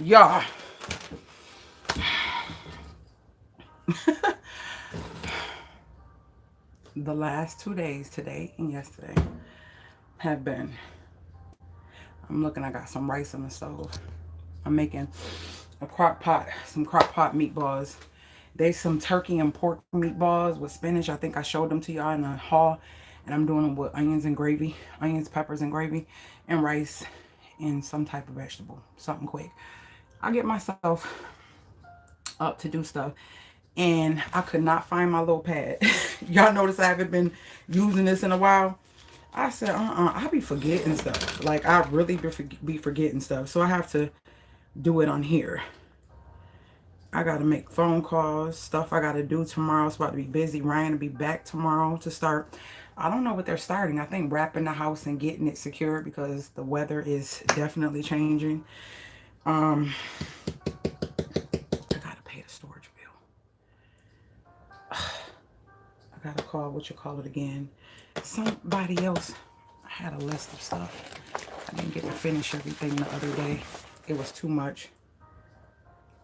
Y'all. The last 2 days, today and yesterday, have been, I'm looking, I got some rice on the stove. I'm making a crock pot, some crock pot meatballs. There's some turkey and pork meatballs with spinach. I think I showed them to y'all in a haul. And I'm doing them with onions and gravy, onions, peppers, and gravy, and rice, and some type of vegetable, something quick. I get myself up to do stuff, and I could not find my little pad. Y'all notice I haven't been using this in a while. I said, I be forgetting stuff. Like, I really be forgetting stuff. So I have to do it on here. I got to make phone calls, stuff I got to do tomorrow. It's about to be busy. Ryan will be back tomorrow to start. I don't know what they're starting. I think wrapping the house and getting it secured because the weather is definitely changing. I got to pay the storage bill. I got to call, what you call it again. Somebody else. I had a list of stuff. I didn't get to finish everything the other day. It was too much.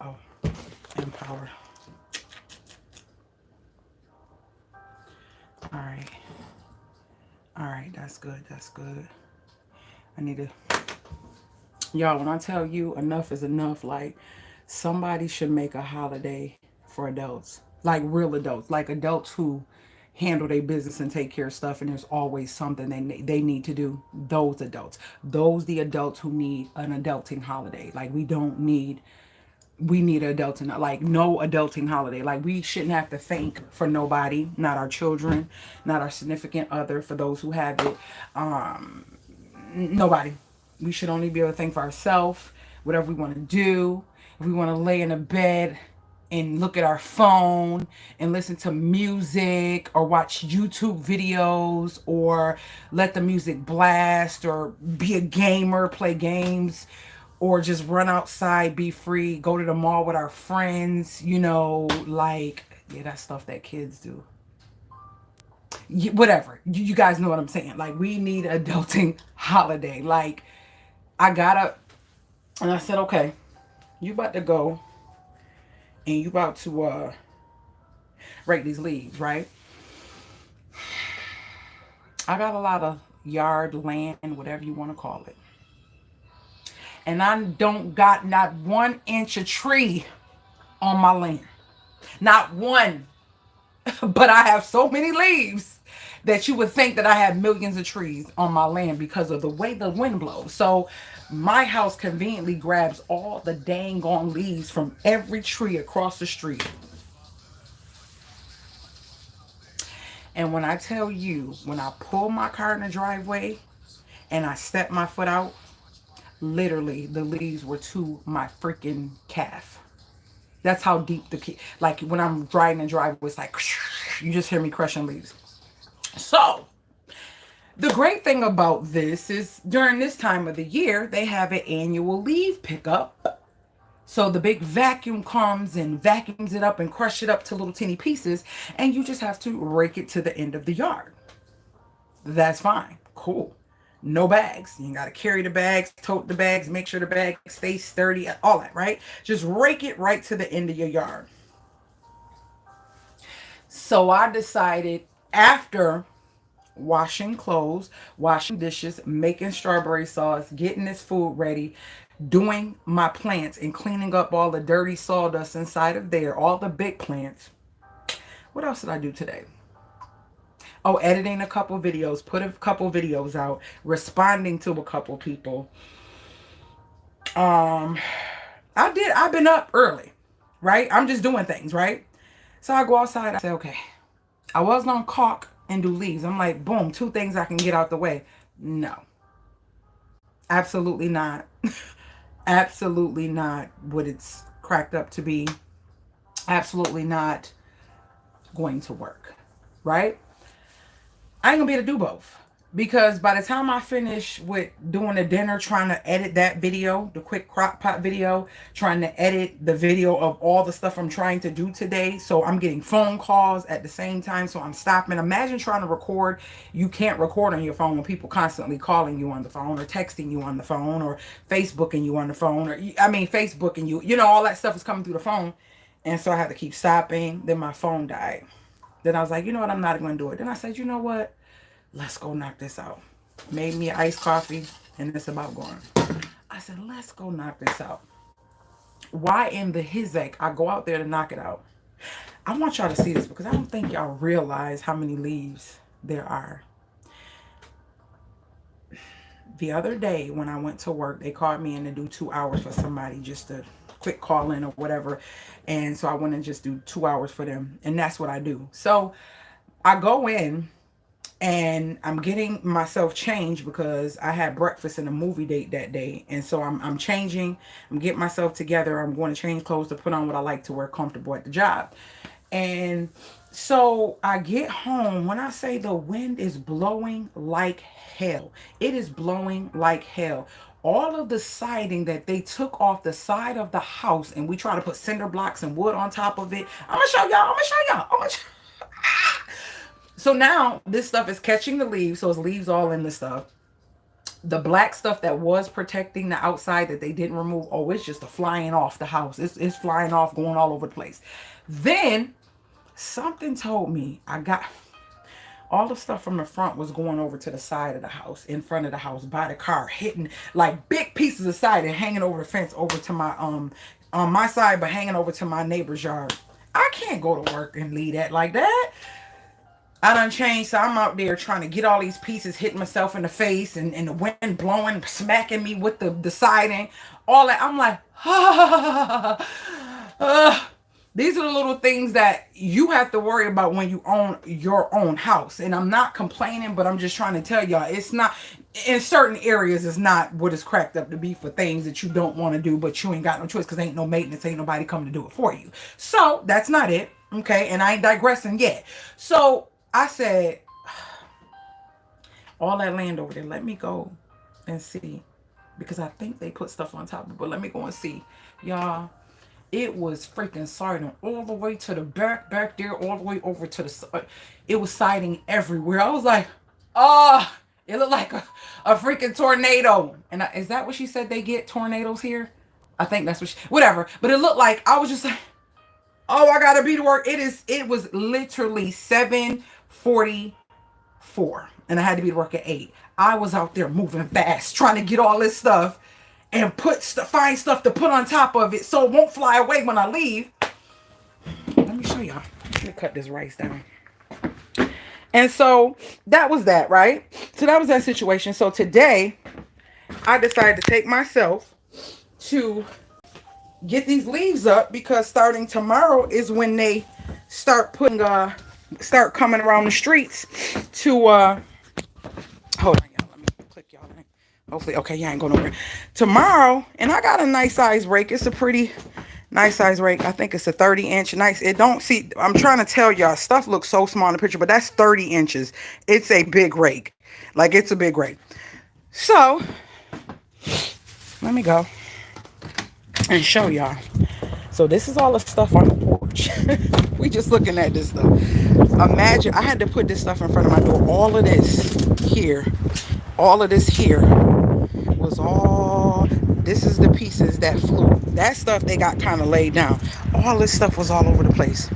Oh, Empower. All right. All right, that's good. That's good. I need to... Y'all, when I tell you enough is enough, like, somebody should make a holiday for adults. Like, real adults. Like, adults who handle their business and take care of stuff, and there's always something they need to do. Those adults. Those the adults who need an adulting holiday. Like, we need an adulting, like, no adulting holiday. Like, we shouldn't have to thank for nobody, not our children, not our significant other, for those who have it. Nobody. We should only be able to think for ourselves, whatever we want to do. If we want to lay in a bed and look at our phone and listen to music or watch YouTube videos or let the music blast or be a gamer, play games, or just run outside, be free, go to the mall with our friends, you know, like, yeah, that's stuff that kids do. Whatever. You guys know what I'm saying. Like, we need an adulting holiday. Like, I got up and I said, okay, you about to go and you about to rake these leaves, right? I got a lot of yard, land, whatever you want to call it. And I don't got not 1 inch of tree on my land. Not one. But I have so many leaves that you would think that I have millions of trees on my land because of the way the wind blows. So my house conveniently grabs all the dang on leaves from every tree across the street. And when I tell you, when I pull my car in the driveway and I step my foot out, literally the leaves were to my freaking calf. That's how deep like when I'm driving the driveway, it's like, you just hear me crushing leaves. So the great thing about this is during this time of the year, they have an annual leaf pickup. So the big vacuum comes and vacuums it up and crush it up to little teeny pieces. And you just have to rake it to the end of the yard. That's fine. Cool. No bags. You got to carry the bags, tote the bags, make sure the bag stays sturdy, all that, right? Just rake it right to the end of your yard. So I decided, after washing clothes, washing dishes, making strawberry sauce, getting this food ready, doing my plants and cleaning up all the dirty sawdust inside of there, all the big plants. What else did I do today? Oh, editing a couple videos, put a couple videos out, responding to a couple people. I've been up early, right? I'm just doing things, right? So I go outside, I say, okay, I was gonna caulk and do leaves. I'm like, boom, 2 things I can get out the way. No. Absolutely not. Absolutely not what it's cracked up to be. Absolutely not going to work, right? I ain't gonna be able to do both. because by the time I finish with doing the dinner, trying to edit that video, the quick crock pot video, trying to edit the video of all the stuff I'm trying to do today. So I'm getting phone calls at the same time. So I'm stopping. Imagine trying to record. You can't record on your phone when people constantly calling you on the phone or texting you on the phone or Facebooking you on the phone, or I mean, Facebooking you, all that stuff is coming through the phone. And so I had to keep stopping. Then my phone died. Then I was like, you know what? I'm not going to do it. Then I said, you know what? Let's go knock this out. Made me an iced coffee, and it's about gone. I said, let's go knock this out. Why in the hizek I go out there to knock it out? I want y'all to see this because I don't think y'all realize how many leaves there are. The other day when I went to work, they called me in to do 2 hours for somebody, just a quick call in or whatever. And so I went and just do 2 hours for them. And that's what I do. So I go in and I'm getting myself changed because I had breakfast and a movie date that day. And so I'm changing, I'm getting myself together. I'm going to change clothes to put on what I like to wear comfortable at the job. And so I get home. When I say the wind is blowing like hell, it is blowing like hell. All of the siding that they took off the side of the house, and we try to put cinder blocks and wood on top of it. I'm gonna show y'all. So now this stuff is catching the leaves. So it's leaves all in the stuff. The black stuff that was protecting the outside that they didn't remove, oh, it's just flying off the house. It's flying off, going all over the place. Then something told me I got all the stuff from the front was going over to the side of the house, in front of the house, by the car, hitting like big pieces of siding, hanging over the fence over to my on my side, but hanging over to my neighbor's yard. I can't go to work and leave that like that. I done changed, so I'm out there trying to get all these pieces, hitting myself in the face, and the wind blowing, smacking me with the siding, all that. I'm like, these are the little things that you have to worry about when you own your own house. And I'm not complaining, but I'm just trying to tell y'all, it's not, in certain areas, it's not what it's cracked up to be for things that you don't want to do, but you ain't got no choice because ain't no maintenance, ain't nobody coming to do it for you. So that's not it, okay? And I ain't digressing yet. So I said, all that land over there, let me go and see. Because I think they put stuff on top of it, but let me go and see. Y'all, it was freaking siding all the way to the back there, all the way over to the side. It was siding everywhere. I was like, oh, it looked like a freaking tornado. And is that what she said they get, tornadoes here? I think that's what whatever. But it looked like, I was just like, oh, I gotta be to work. It was literally 7:44, and I had to be to work at 8. I was out there moving fast, trying to get all this stuff and find stuff to put on top of it so it won't fly away when I leave. Let me show y'all. Let me cut this rice down. And so that was that, right? So that was that situation. So today, I decided to take myself to get these leaves up because starting tomorrow is when they start start coming around the streets to hold on, y'all. Let me click y'all in. Hopefully, okay, y'all ain't going nowhere. Tomorrow, and I got a nice size rake. It's a pretty nice size rake. I think it's a 30-inch. Nice. It don't see, I'm trying to tell y'all, stuff looks so small in the picture, but that's 30 inches. It's a big rake. Like, it's a big rake. So, let me go and show y'all. So this is all the stuff on the porch. We just looking at this stuff. Imagine I had to put this stuff in front of my door. All of this here was all, this is the pieces that flew. That stuff they got kind of laid down. All this stuff was all over the place.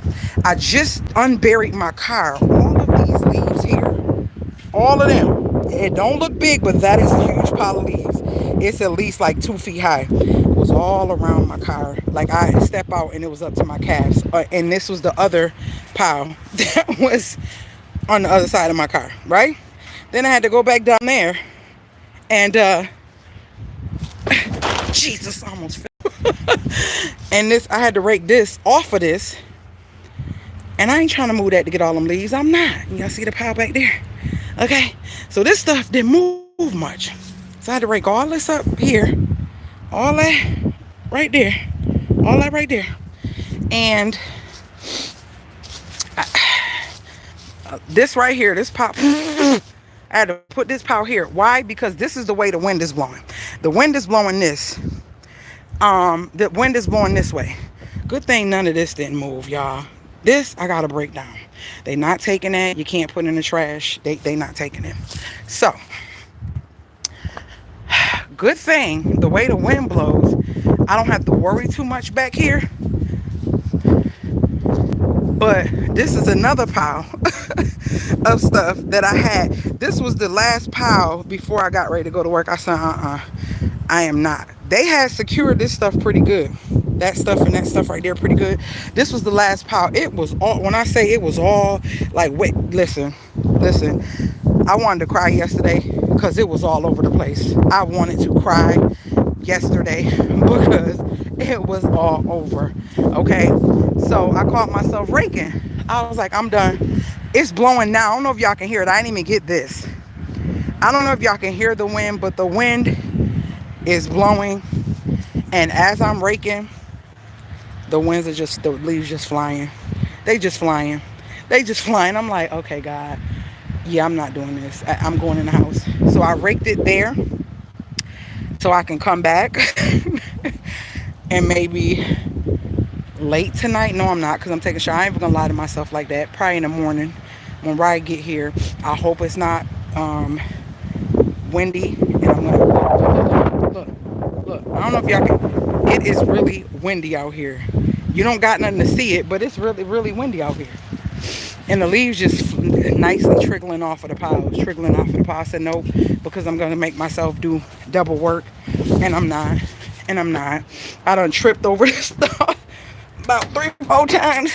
I just unburied my car. All of these leaves here, all of them. It don't look big, but that is a huge pile of leaves. It's at least like 2 feet high. It was all around my car. Like, I step out and it was up to my calves. And this was the other pile that was on the other side of my car, right? Then I had to go back down there and Jesus, almost fell. And this, I had to rake this off of this. And I ain't trying to move that to get all them leaves. I'm not. Y'all see the pile back there? Okay. So this stuff didn't move much. So I had to rake all this up here. All that right there. All that right there. And this right here, this pop, I had to put this pile here. Why? Because this is the way the wind is blowing. The wind is blowing this. The wind is blowing this way. Good thing none of this didn't move, y'all. This I gotta break down. They not taking it. You can't put it in the trash. They not taking it. So good thing the way the wind blows, I don't have to worry too much back here. But this is another pile of stuff that I had. This was the last pile before I got ready to go to work. I said, I am not. They had secured this stuff pretty good. That stuff and that stuff right there pretty good. This was the last pile. It was all, when I say it was all like, wait, listen. I wanted to cry yesterday because it was all over the place. I wanted to cry yesterday because it was all over. Okay, so I caught myself raking. I was like, I'm done. It's blowing now. I don't know if y'all can hear it. I didn't even get this. I don't know if y'all can hear the wind, but the wind is blowing, and as I'm raking, the leaves just flying. They just flying. I'm like, okay, God, yeah, I'm not doing this. I'm going in the house. So I raked it there so I can come back and maybe late tonight. No, I'm not, because I'm taking a shower. I ain't even gonna lie to myself like that. Probably in the morning when Ryan get here. I hope it's not windy, and I'm gonna look. I don't know if y'all can. It is really windy out here. You don't got nothing to see it, but it's really windy out here. And the leaves just nicely trickling off of the piles. I said nope, because I'm gonna make myself do double work, and I'm not. I done tripped over this stuff about 3-4 times.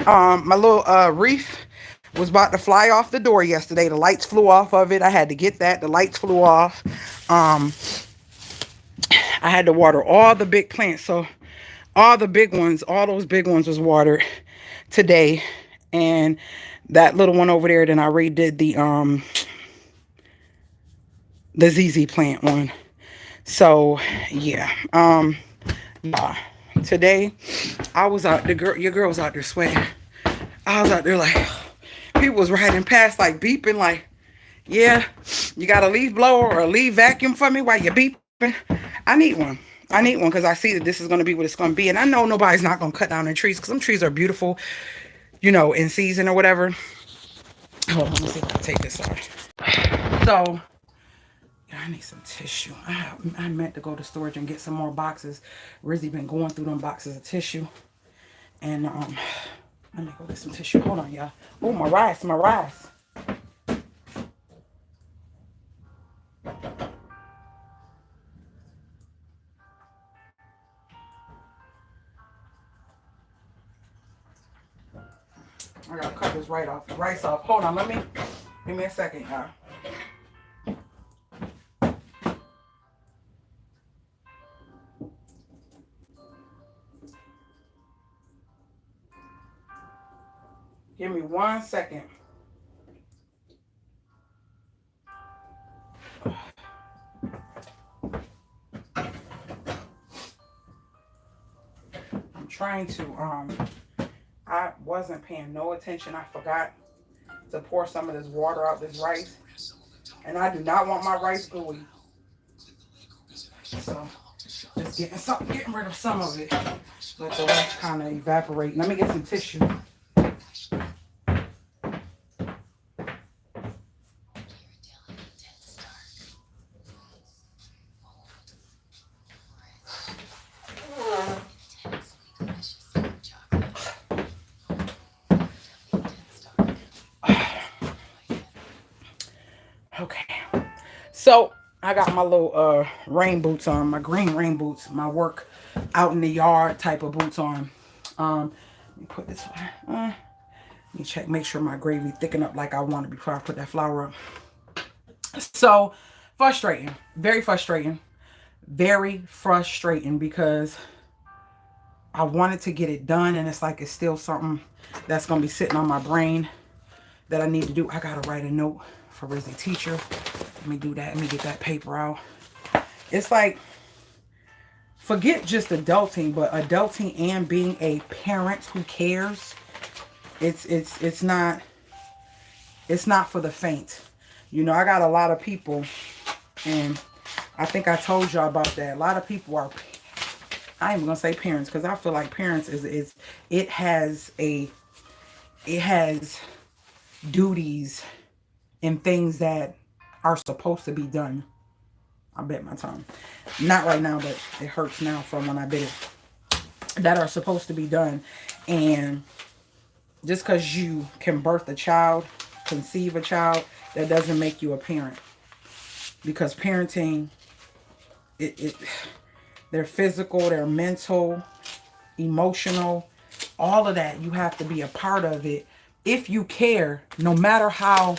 My little wreath was about to fly off the door yesterday. The lights flew off of it. I had to get that. The lights flew off. I had to water all the big plants. So all those big ones was watered today. And that little one over there, then I redid the ZZ plant one. So yeah. Today I was out, your girl was out there sweating. I was out there like, people was riding past like beeping like, yeah, you got a leaf blower or a leaf vacuum for me while you're beeping? I need one because I see that this is going to be what it's going to be. And I know nobody's not going to cut down the trees because some trees are beautiful, you know, in season or whatever. Hold on, let me see if I can take this off. So, yeah, I need some tissue. I meant to go to storage and get some more boxes. Rizzy been going through them boxes of tissue. And, let me go get some tissue. Hold on, y'all. Oh, my rice. I gotta cut this rice off. Hold on, give me a second, y'all. Give me 1 second. I'm trying to, I wasn't paying no attention. I forgot to pour some of this water out this rice. And I do not want my rice gooey. So, just getting rid of some of it. Let the rest kind of evaporate. Let me get some tissue. Okay, so I got my little rain boots on, my green rain boots, my work out in the yard type of boots on. Let me put this one. Let me check, make sure my gravy thicken up like I want it before I put that flour up. So frustrating, very frustrating because I wanted to get it done, and it's like it's still something that's gonna be sitting on my brain that I need to do. I gotta write a note for Rizzy teacher. Let me do that. Let me get that paper out. It's like, forget just adulting, but adulting and being a parent who cares. It's not for the faint. You know, I got a lot of people, and I think I told y'all about that. A lot of people are, I ain't even gonna say parents, because I feel like parents it has duties and things that are supposed to be done. I bet my tongue. Not right now, but it hurts now from when I did it. That are supposed to be done. And just because you can birth a child, conceive a child, that doesn't make you a parent. Because parenting, they're physical, they're mental, emotional, all of that. You have to be a part of it. If you care, no matter how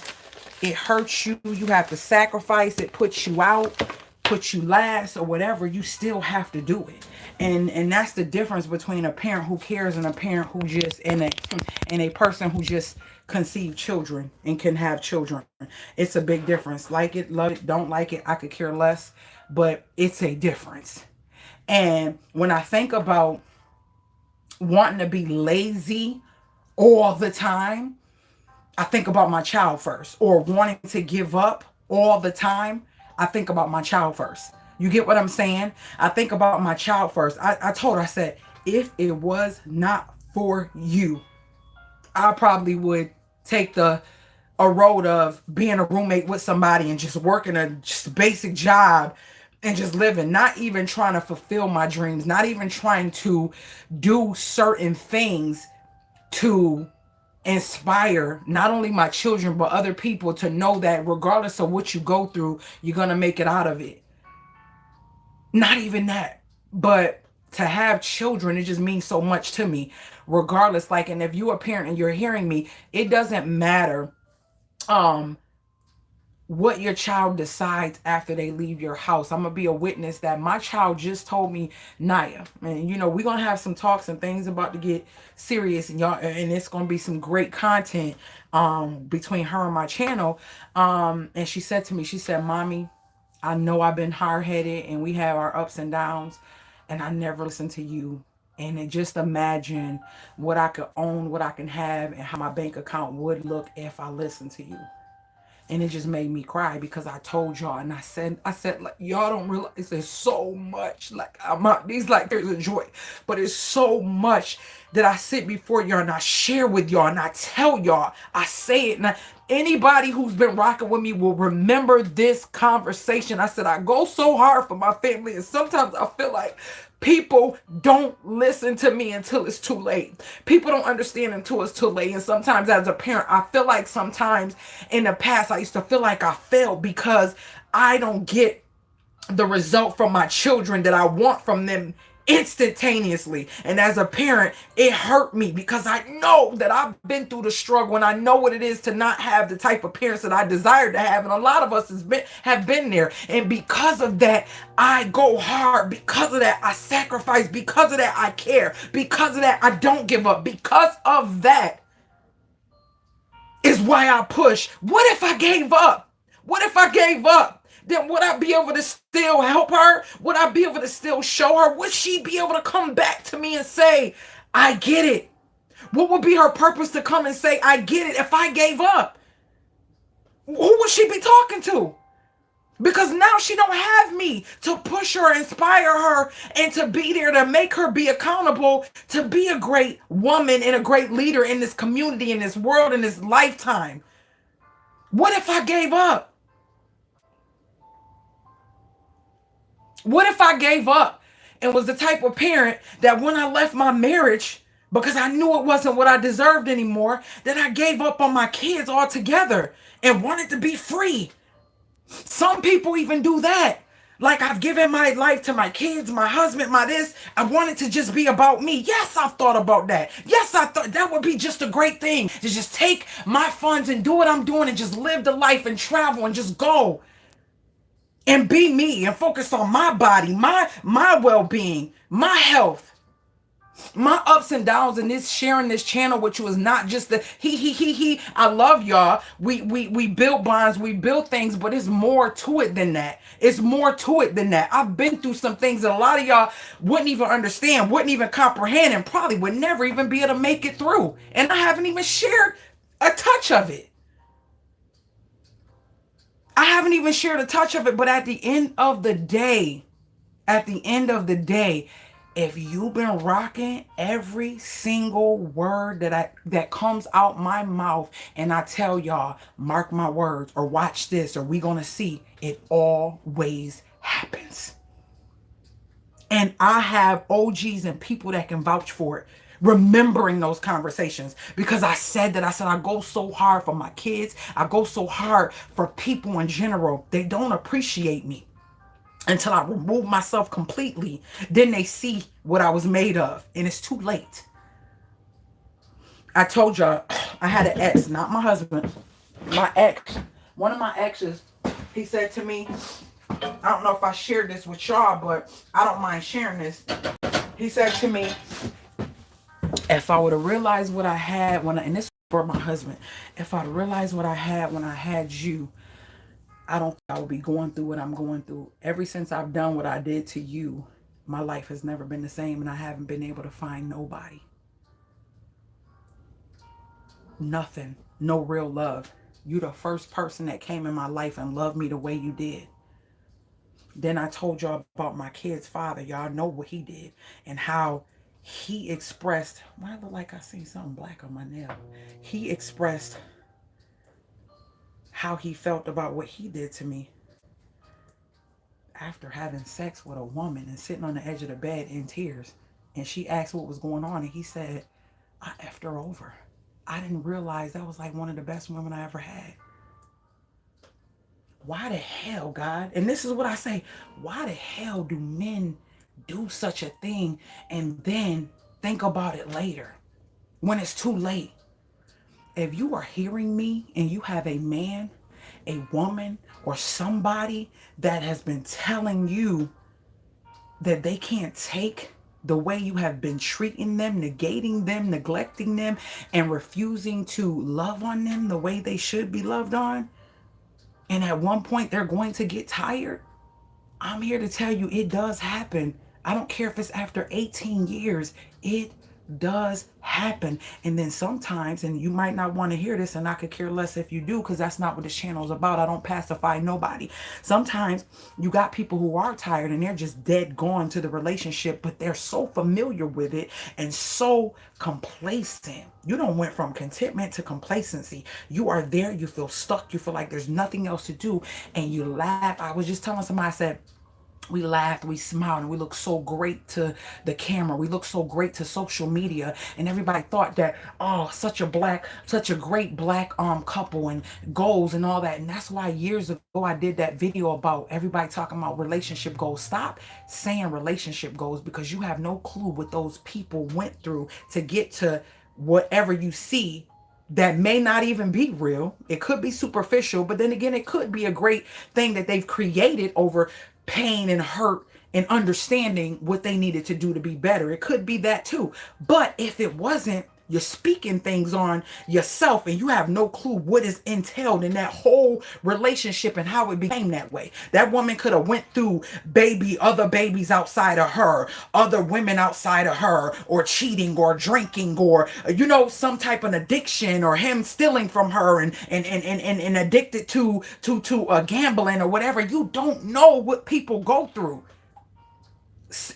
it hurts you, you have to sacrifice it, puts you out, puts you last, or whatever, you still have to do it. And that's the difference between a parent who cares and a parent who just, and a person who just conceive children and can have children. It's a big difference. Like it, love it, don't like it, I could care less, but it's a difference. And when I think about wanting to be lazy all the time, I think about my child first. Or wanting to give up all the time, I think about my child first. You get what I'm saying? I think about my child first. I told her, I said, if it was not for you, I probably would take a road of being a roommate with somebody and just working a just basic job and just living, not even trying to fulfill my dreams, not even trying to do certain things to inspire not only my children but other people to know that regardless of what you go through, you're gonna make it out of it. Not even that, but to have children, it just means so much to me regardless. Like, and if you're a parent and you're hearing me, it doesn't matter what your child decides after they leave your house. I'm gonna be a witness that my child just told me, Naya, and you know, we're gonna have some talks and things about to get serious, and y'all, and it's gonna be some great content between her and my channel. And she said to me, she said, Mommy, I know I've been hard-headed and we have our ups and downs, and I never listened to you. And then just imagine what I could own, what I can have, and how my bank account would look if I listened to you. And it just made me cry because I told y'all, and I said, like, y'all don't realize there's so much, like, I'm not, these like there's a joy, but it's so much that I sit before y'all and I share with y'all and I tell y'all, I say it, and anybody who's been rocking with me will remember this conversation. I said, I go so hard for my family, and sometimes I feel like people don't listen to me until it's too late. People don't understand until it's too late. And sometimes as a parent, I feel like sometimes in the past, I used to feel like I failed because I don't get the result from my children that I want from them instantaneously. And as a parent, it hurt me because I know that I've been through the struggle and I know what it is to not have the type of parents that I desire to have. And a lot of us have been there. And because of that, I go hard. Because of that, I sacrifice. Because of that, I care. Because of that, I don't give up. Because of that is why I push. What if I gave up? What if I gave up? Then would I be able to still help her? Would I be able to still show her? Would she be able to come back to me and say, I get it? What would be her purpose to come and say, I get it, if I gave up? Who would she be talking to? Because now she don't have me to push her, inspire her, and to be there to make her be accountable, to be a great woman and a great leader in this community, in this world, in this lifetime. What if I gave up? What if I gave up and was the type of parent that when I left my marriage, because I knew it wasn't what I deserved anymore, that I gave up on my kids altogether and wanted to be free? Some people even do that. Like, I've given my life to my kids, my husband, my this. I wanted to just be about me. Yes, I've thought about that. Yes, I thought that would be just a great thing, to just take my funds and do what I'm doing and just live the life and travel and just go and be me and focus on my body, my well-being, my health, my ups and downs. And this sharing this channel with you is not just the he. I love y'all. We build bonds, we build things, but it's more to it than that. It's more to it than that. I've been through some things that a lot of y'all wouldn't even understand, wouldn't even comprehend, and probably would never even be able to make it through. And I haven't even shared a touch of it. haven't even shared a touch of it. But at the end of the day, if you've been rocking every single word that comes out my mouth, and I tell y'all, mark my words, or watch this, or we gonna see, it always happens. And I have OGs and people that can vouch for it, remembering those conversations, because I said I go so hard for my kids. I go so hard for people in general. They don't appreciate me until I remove myself completely. Then they see what I was made of, and it's too late. I told y'all I had an ex, not my husband, my ex. One of my exes, he said to me, I don't know if I shared this with y'all, but I don't mind sharing this. He said to me, if I would have realized what I had and this is for my husband, if I'd realized what I had when I had you, I don't think I would be going through what I'm going through. Ever since I've done what I did to you, my life has never been the same, and I haven't been able to find nobody. Nothing. No real love. You the first person that came in my life and loved me the way you did. Then I told y'all about my kid's father. Y'all know what he did and how he expressed. Why I look like I see something black on my nail? He expressed how he felt about what he did to me after having sex with a woman and sitting on the edge of the bed in tears. And she asked what was going on, and he said, I effed her over. I didn't realize that was like one of the best women I ever had. Why the hell, God? And this is what I say. Why the hell do men do such a thing and then think about it later when it's too late? If you are hearing me and you have a man, a woman, or somebody that has been telling you that they can't take the way you have been treating them, negating them, neglecting them, and refusing to love on them the way they should be loved on, and at one point they're going to get tired, I'm here to tell you it does happen. I don't care if it's after 18 years. It does happen. And then sometimes, and you might not want to hear this, and I could care less if you do, because that's not what this channel is about. I don't pacify nobody. Sometimes you got people who are tired and they're just dead gone to the relationship, but they're so familiar with it and so complacent. You don't went from contentment to complacency. You are there, you feel stuck, you feel like there's nothing else to do, and you laugh. I was just telling somebody, I said, we laughed, we smiled, and we looked so great to the camera. We looked so great to social media, and everybody thought that, oh, such a great black couple and goals and all that. And that's why years ago I did that video about everybody talking about relationship goals. Stop saying relationship goals, because you have no clue what those people went through to get to whatever you see that may not even be real. It could be superficial, but then again, it could be a great thing that they've created over pain and hurt and understanding what they needed to do to be better. It could be that too. But if it wasn't, you're speaking things on yourself and you have no clue what is entailed in that whole relationship and how it became that way. That woman could have went through other babies outside of her, other women outside of her, or cheating or drinking, or some type of addiction, or him stealing from her and addicted to gambling or whatever. You don't know what people go through.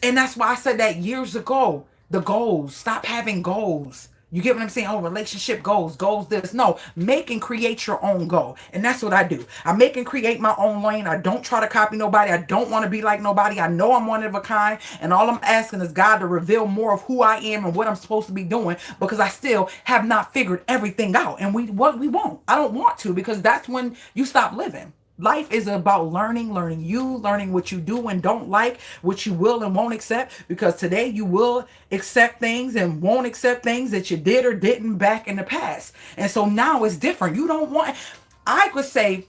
And that's why I said that years ago. The goals. Stop having goals. You get what I'm saying? Oh, relationship goals this. No, make and create your own goal. And that's what I do. I make and create my own lane. I don't try to copy nobody. I don't want to be like nobody. I know I'm one of a kind. And all I'm asking is God to reveal more of who I am and what I'm supposed to be doing, because I still have not figured everything out. And we won't. I don't want to, because that's when you stop living. Life is about learning what you do and don't like, what you will and won't accept, because today you will accept things and won't accept things that you did or didn't back in the past. And so now it's different. You don't want, I could say,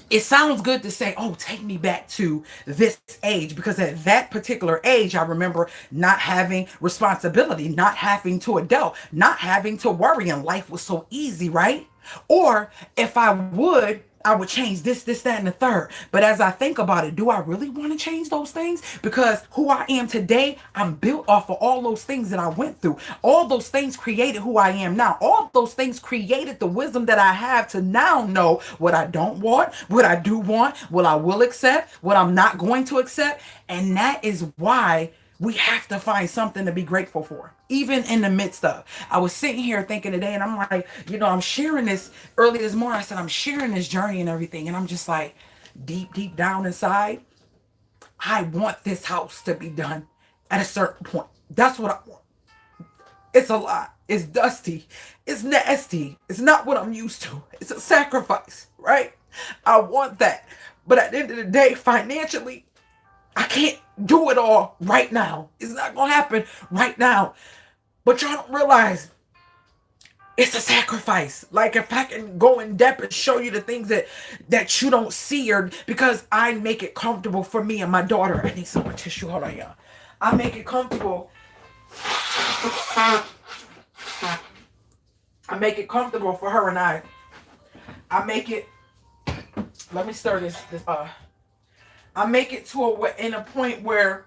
it sounds good to say, oh, take me back to this age, because at that particular age, I remember not having responsibility, not having to adult, not having to worry, and life was so easy, right? Or if I would, I would change this, that, and the third. But as I think about it, do I really want to change those things? Because who I am today, I'm built off of all those things that I went through. All those things created who I am now. All those things created the wisdom that I have to now know what I don't want, what I do want, what I will accept, what I'm not going to accept. And that is why we have to find something to be grateful for, even in the midst of. I was sitting here thinking today, and I'm like, I'm sharing this early this morning. I said, I'm sharing this journey and everything. And I'm just like, deep down inside, I want this house to be done at a certain point. That's what I want. It's a lot. It's dusty. It's nasty. It's not what I'm used to. It's a sacrifice, right? I want that. But at the end of the day, financially, I can't do it all right now. It's not going to happen right now. But y'all don't realize it's a sacrifice. Like, if I can go in depth and show you the things that you don't see, or because I make it comfortable for me and my daughter. I need some more tissue. Hold on, y'all. I make it comfortable. I make it comfortable for her and I make it. Let me stir this. I make it to in a point where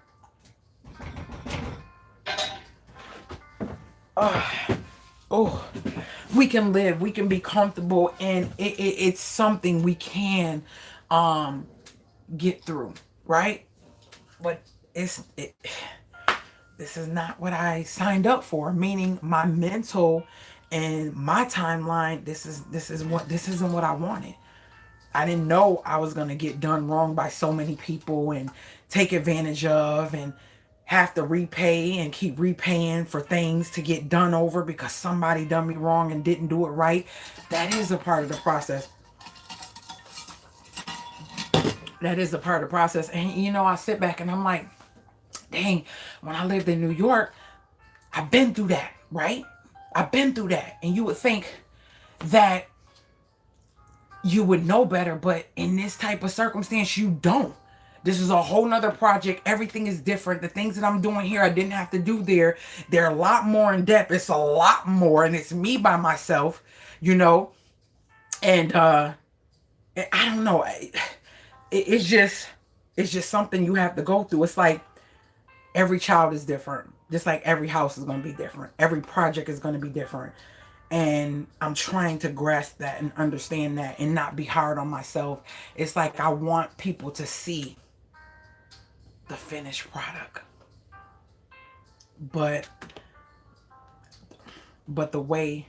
we can live, we can be comfortable, and it's something we can get through, right? But this is not what I signed up for, meaning my mental and my timeline. This isn't what I wanted. I didn't know I was going to get done wrong by so many people and take advantage of and have to repay and keep repaying for things to get done over because somebody done me wrong and didn't do it right. That is a part of the process. That is a part of the process. And, I sit back and I'm like, dang, when I lived in New York, I've been through that, right? I've been through that. And you would think that you would know better, but in this type of circumstance, you don't. This is a whole nother project. Everything is different. The things that I'm doing here, I didn't have to do there. They're a lot more in depth. It's a lot more, and it's me by myself, and I don't know. It's just something you have to go through. It's like every child is different. Just like every house is going to be different. Every project is going to be different. And I'm trying to grasp that and understand that and not be hard on myself. It's like I want people to see the finished product. But the way,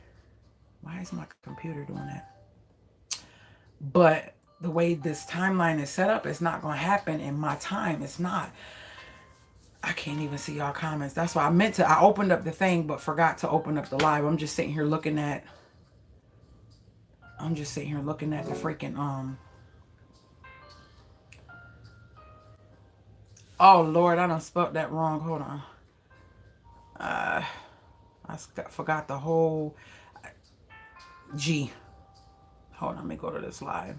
why is my computer doing that? But the way this timeline is set up, it's not going to happen in my time. It's not. I can't even see y'all comments. That's why I opened up the thing, but forgot to open up the live. I'm just sitting here looking at the freaking, oh Lord, I done spelled that wrong. Hold on. I forgot the whole G. Hold on, let me go to this live.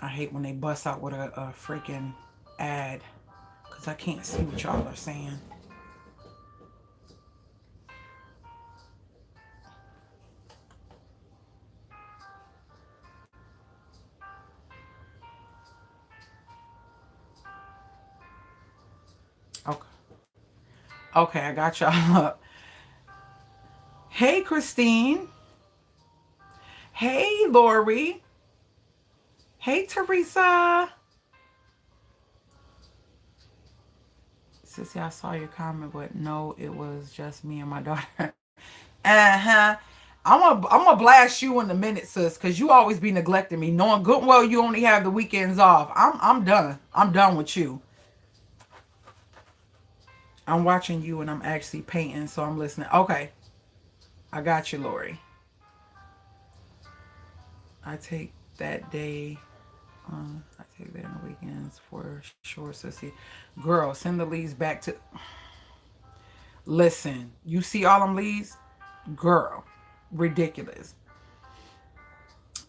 I hate when they bust out with a freaking ad. I can't see what y'all are saying. Okay, I got y'all up. Hey, Christine. Hey, Lori. Hey, Teresa. Sissy, I saw your comment, but no, it was just me and my daughter. Uh-huh. I'm gonna blast you in a minute, sis, because you always be neglecting me, knowing good and well you only have the weekends off. I'm done. I'm done with you. I'm watching you and I'm actually painting, so I'm listening. Okay. I got you, Lori. I take that day. I take that in the weekends for sure, sissy. Girl, send the leads back to... Listen, you see all them leads? Girl, ridiculous.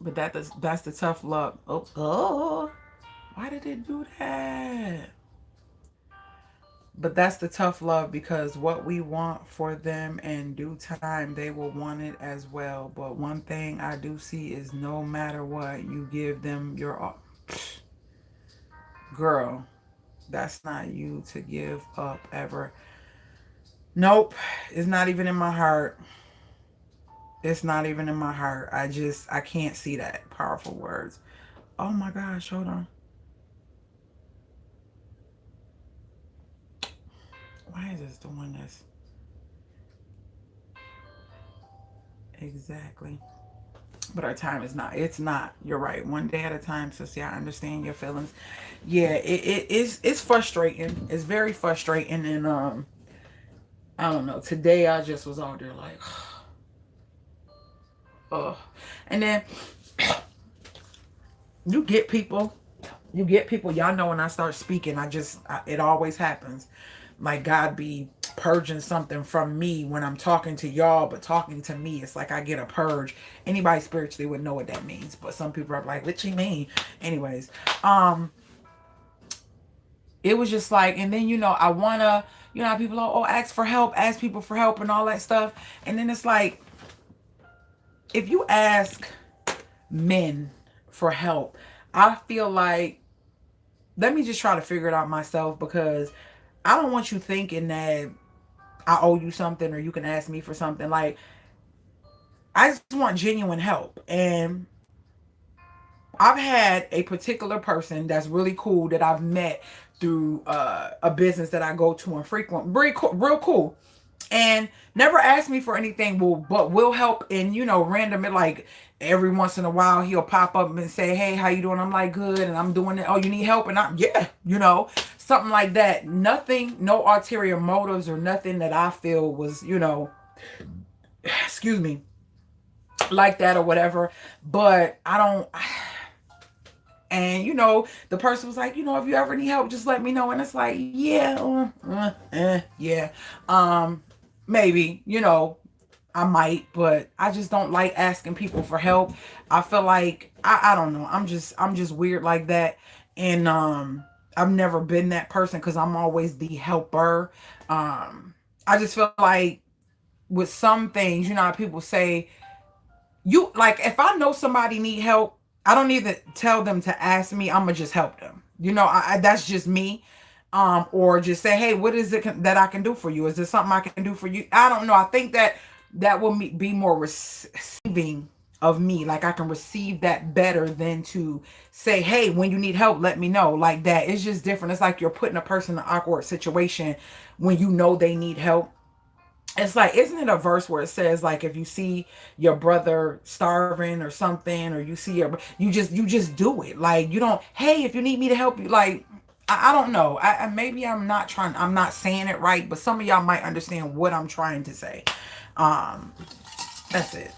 But that's the tough luck. Oh, why did it do that? But that's the tough love, because what we want for them in due time, they will want it as well. But one thing I do see is no matter what, you give them your all. Girl, that's not you to give up ever. Nope, it's not even in my heart. It's not even in my heart. I can't see that. Powerful words. Oh my gosh, hold on. Why is this doing this? Exactly. But our time is not. It's not. You're right. One day at a time. So see, I understand your feelings. Yeah, it's frustrating. It's very frustrating. And I don't know. Today I just was out there like, oh. And then you get people. You get people. Y'all know when I start speaking, it always happens. Like God be purging something from me when I'm talking to y'all, but talking to me, it's like I get a purge. Anybody spiritually would know what that means, but some people are like, what you mean? Anyways, it was just like, and then, I want to, how people are, oh, ask for help, ask people for help and all that stuff. And then it's like, if you ask men for help, I feel like, let me just try to figure it out myself, because I don't want you thinking that I owe you something or you can ask me for something. Like, I just want genuine help. And I've had a particular person that's really cool that I've met through a business that I go to and frequent. Real cool. And never asked me for anything, but will help in, random, like every once in a while he'll pop up and say, hey, how you doing? I'm like, good. And I'm doing it. Oh, you need help? And I'm, yeah, something like that. Nothing, no ulterior motives or nothing that I feel was, excuse me, like that or whatever. But I don't. And, the person was like, if you ever need help, just let me know. And it's like, yeah, yeah. Maybe, I might, but I just don't like asking people for help. I feel like, I don't know. I'm just weird like that. And, I've never been that person because I'm always the helper. I just feel like with some things, how people say, if I know somebody need help, I don't need to tell them to ask me. I'm gonna just help them. That's just me. Or just say, hey, what is it that I can do for you? Is there something I can do for you? I don't know. I think that will be more receiving of me. Like I can receive that better than to say, hey, when you need help, let me know. Like that. It's just different. It's like you're putting a person in an awkward situation when they need help. It's like, isn't it a verse where it says, like, if you see your brother starving or something, or you see you just do it. Like, you don't, hey, if you need me to help you, like, I don't know. Maybe I'm not saying it right, but some of y'all might understand what I'm trying to say. That's it.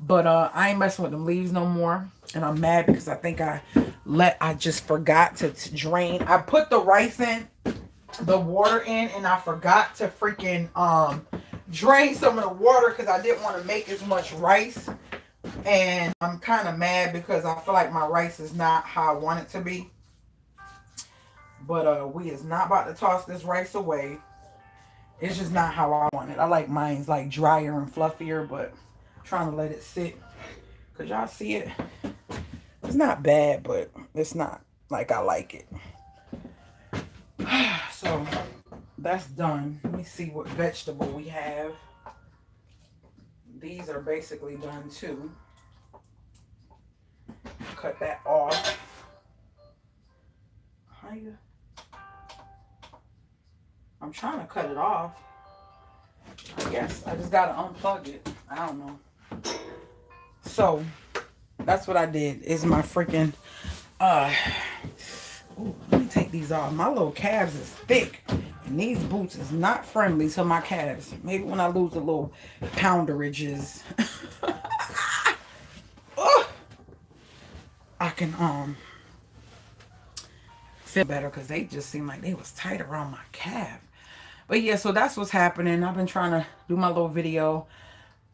But I ain't messing with them leaves no more. And I'm mad because I think I just forgot to drain. I put the rice in, the water in, and I forgot to freaking drain some of the water because I didn't want to make as much rice. And I'm kind of mad because I feel like my rice is not how I want it to be. But we is not about to toss this rice away. It's just not how I want it. I like mine's like drier and fluffier, but I'm trying to let it sit. Cause y'all see it. It's not bad, but it's not like I like it. So that's done. Let me see what vegetable we have. These are basically done too. Cut that off. I'm trying to cut it off. I guess I just gotta unplug it. I don't know. So that's what I did. Is my freaking ooh, let me take these off. My little calves is thick. And these boots is not friendly to my calves. Maybe when I lose the little pounderages. I can feel better because they just seem like they was tight around my calf. But yeah, so that's what's happening. I've been trying to do my little video.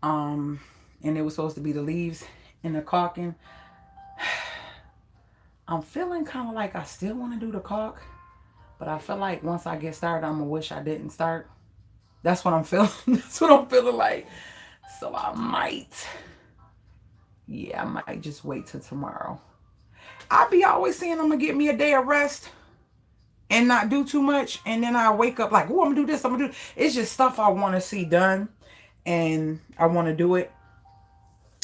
And it was supposed to be the leaves in the caulking. I'm feeling kind of like I still want to do the caulk, but I feel like once I get started, I'm gonna wish I didn't start. That's what I'm feeling. That's what I'm feeling like. So I might, yeah, I might just wait till tomorrow. I be always saying I'm gonna get me a day of rest and not do too much, and then I wake up like, oh, I'm gonna do this, I'm gonna do. It's just stuff I want to see done, and I want to do it.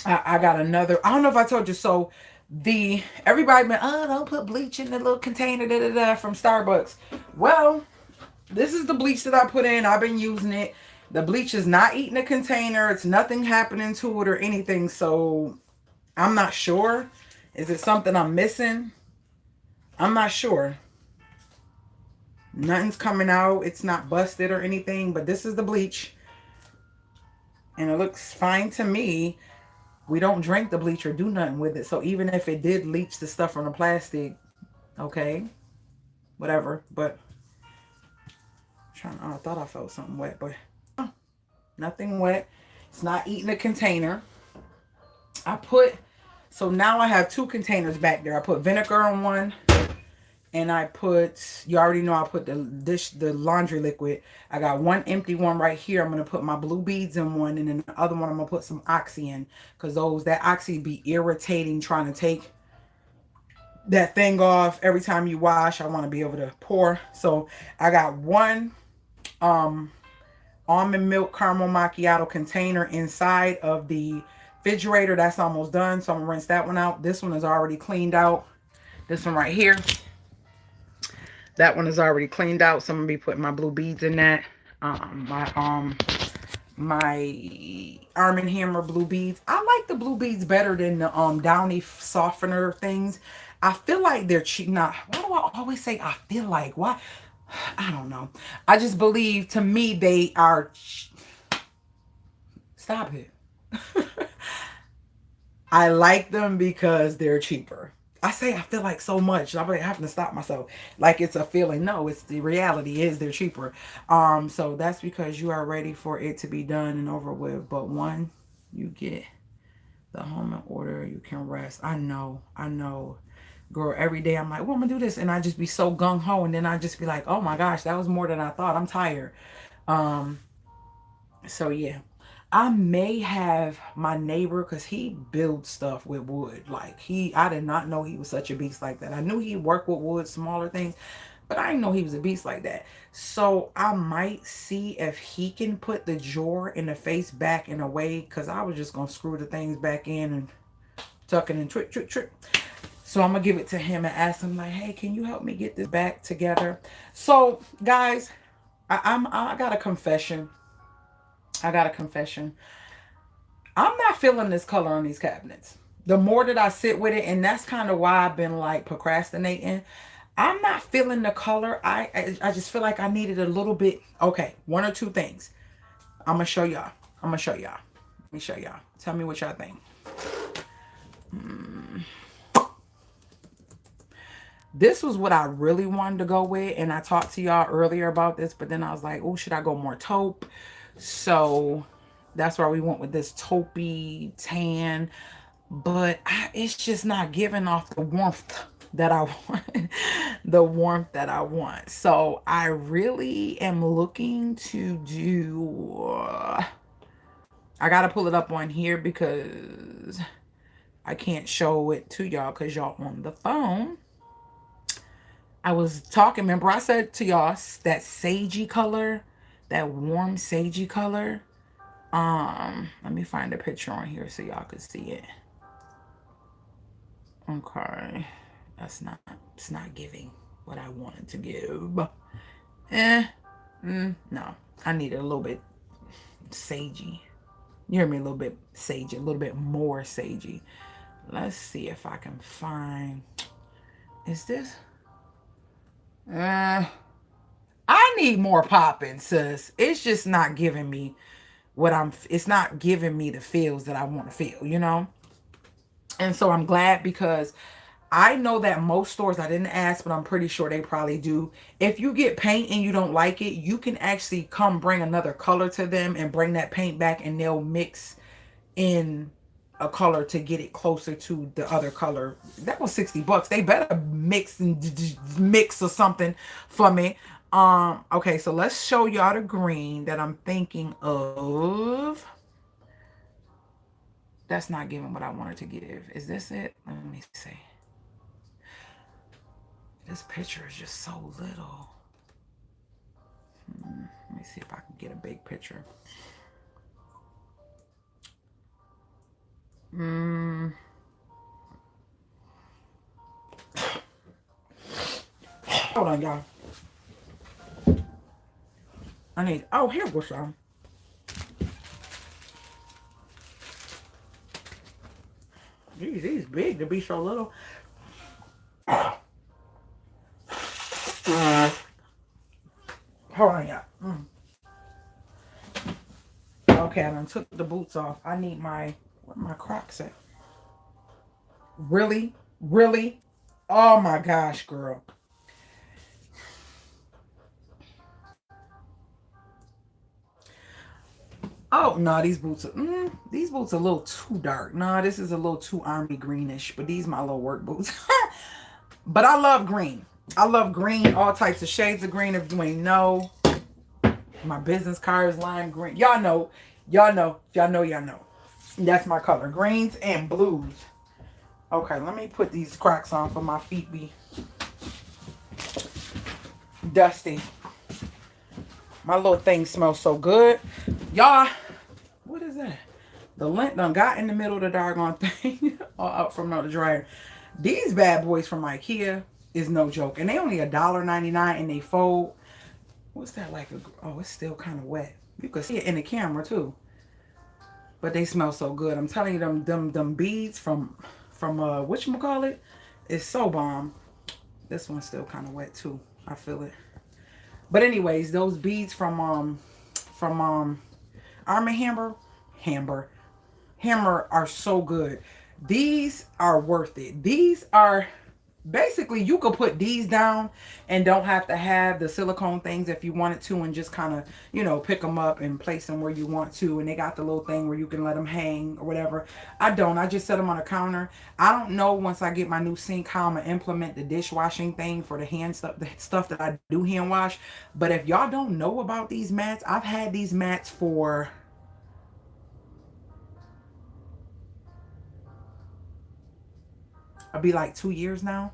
I got another. I don't know if I told you. So everybody been, oh, don't put bleach in the little container from Starbucks. Well, this is the bleach that I put in. I've been using it. The bleach is not eating the container. It's nothing happening to it or anything. So I'm not sure. Is it something I'm missing? I'm not sure. Nothing's coming out. It's not busted or anything. But this is the bleach. And it looks fine to me. We don't drink the bleach or do nothing with it. So even if it did leach the stuff from the plastic, okay, whatever. But I thought I felt something wet, but nothing wet. It's not eating the container. So now I have 2 containers back there. I put vinegar in one, and I put, you already know I put the laundry liquid. I got one empty one right here. I'm going to put my blue beads in one, and then the other one I'm going to put some Oxy in, because that Oxy be irritating trying to take that thing off. Every time you wash, I want to be able to pour. So I got one almond milk caramel macchiato container inside of the refrigerator. That's almost done, so I'm going to rinse that one out. This one is already cleaned out. This one right here. That one is already cleaned out, so I'm gonna be putting my blue beads in that. My Arm & Hammer blue beads. I like the blue beads better than the Downy softener things. I feel like they're cheap. Now, why do I always say I feel like? Why? I don't know. I just believe, to me, they are. Stop it. I like them because they're cheaper. I say I feel like so much. I'm having to stop myself. Like it's a feeling. No, it's the reality is they're cheaper. So that's because you are ready for it to be done and over with. But one, you get the home in order, you can rest. I know. Girl, every day I'm like, well, I'm gonna do this. And I just be so gung-ho. And then I just be like, oh my gosh, that was more than I thought. I'm tired. So yeah. I may have my neighbor, because he builds stuff with wood. Like I did not know he was such a beast like that. I knew he worked with wood, smaller things, but I didn't know he was a beast like that. So I might see if he can put the drawer in the face back in a way, because I was just going to screw the things back in and tuck it and trick. So I'm going to give it to him and ask him like, hey, can you help me get this back together? So guys, I got a confession. I'm not feeling this color on these cabinets. The more that I sit with it, and that's kind of why I've been like procrastinating. I'm not feeling the color. I just feel like I needed a little bit. Okay, 1 or 2 things. I'm gonna show y'all. Let me show y'all. Tell me what y'all think. This was what I really wanted to go with, and I talked to y'all earlier about this, but then I was like, oh, should I go more taupe? So that's why we went with this taupey tan, but it's just not giving off the warmth that I want. So I really am looking to do, I got to pull it up on here because I can't show it to y'all because y'all on the phone. I was talking, remember I said to y'all that sagey color, that warm sagey color. Let me find a picture on here so y'all can see it. Okay. It's not giving what I wanted to give. No. I need it a little bit sagey. You hear me? A little bit sagey, a little bit more sagey. Let's see if I can find, is this? I need more popping, sis. It's just not giving me it's not giving me the feels that I want to feel, you know? And so I'm glad, because I know that most stores, I didn't ask, but I'm pretty sure they probably do. If you get paint and you don't like it, you can actually come bring another color to them and bring that paint back, and they'll mix in a color to get it closer to the other color. That was 60 bucks. They better mix or something for me. Okay, so let's show y'all the green that I'm thinking of. That's not giving what I wanted to give. Is this it? Let me see. This picture is just so little. Let me see if I can get a big picture. Hold on, y'all. I need, oh, here was some. These big to be so little. Hold on, y'all. Okay, I done took the boots off. I need my, where my Crocs at? Really? Really? Oh my gosh, girl. Oh, no, these boots are a little too dark. No, this is a little too army greenish, but these my little work boots. But I love green. I love green, all types of shades of green. If you ain't know, my business card is lime green. Y'all know. Y'all know. Y'all know. Y'all know. That's my color. Greens and blues. Okay, let me put these Crocs on for my feet be dusty. My little thing smells so good. Y'all, what is that? The lint done got in the middle of the doggone thing. All out from the dryer. These bad boys from Ikea is no joke. And they only $1.99 and they fold. What's that like? Oh, it's still kind of wet. You can see it in the camera too. But they smell so good. I'm telling you, them beads from whatchamacallit, is so bomb. This one's still kind of wet too. I feel it. But anyways, those beads from Arm & Hammer are so good. These are worth it. These are basically, you could put these down and don't have to have the silicone things if you wanted to, and just kind of, you know, pick them up and place them where you want to. And they got the little thing where you can let them hang or whatever. I just set them on a counter. I don't know once I get my new sink how I'm gonna implement the dishwashing thing for the hand stuff, the stuff that I do hand wash. But if y'all don't know about these mats, I've had these mats for I'll be like 2 years now.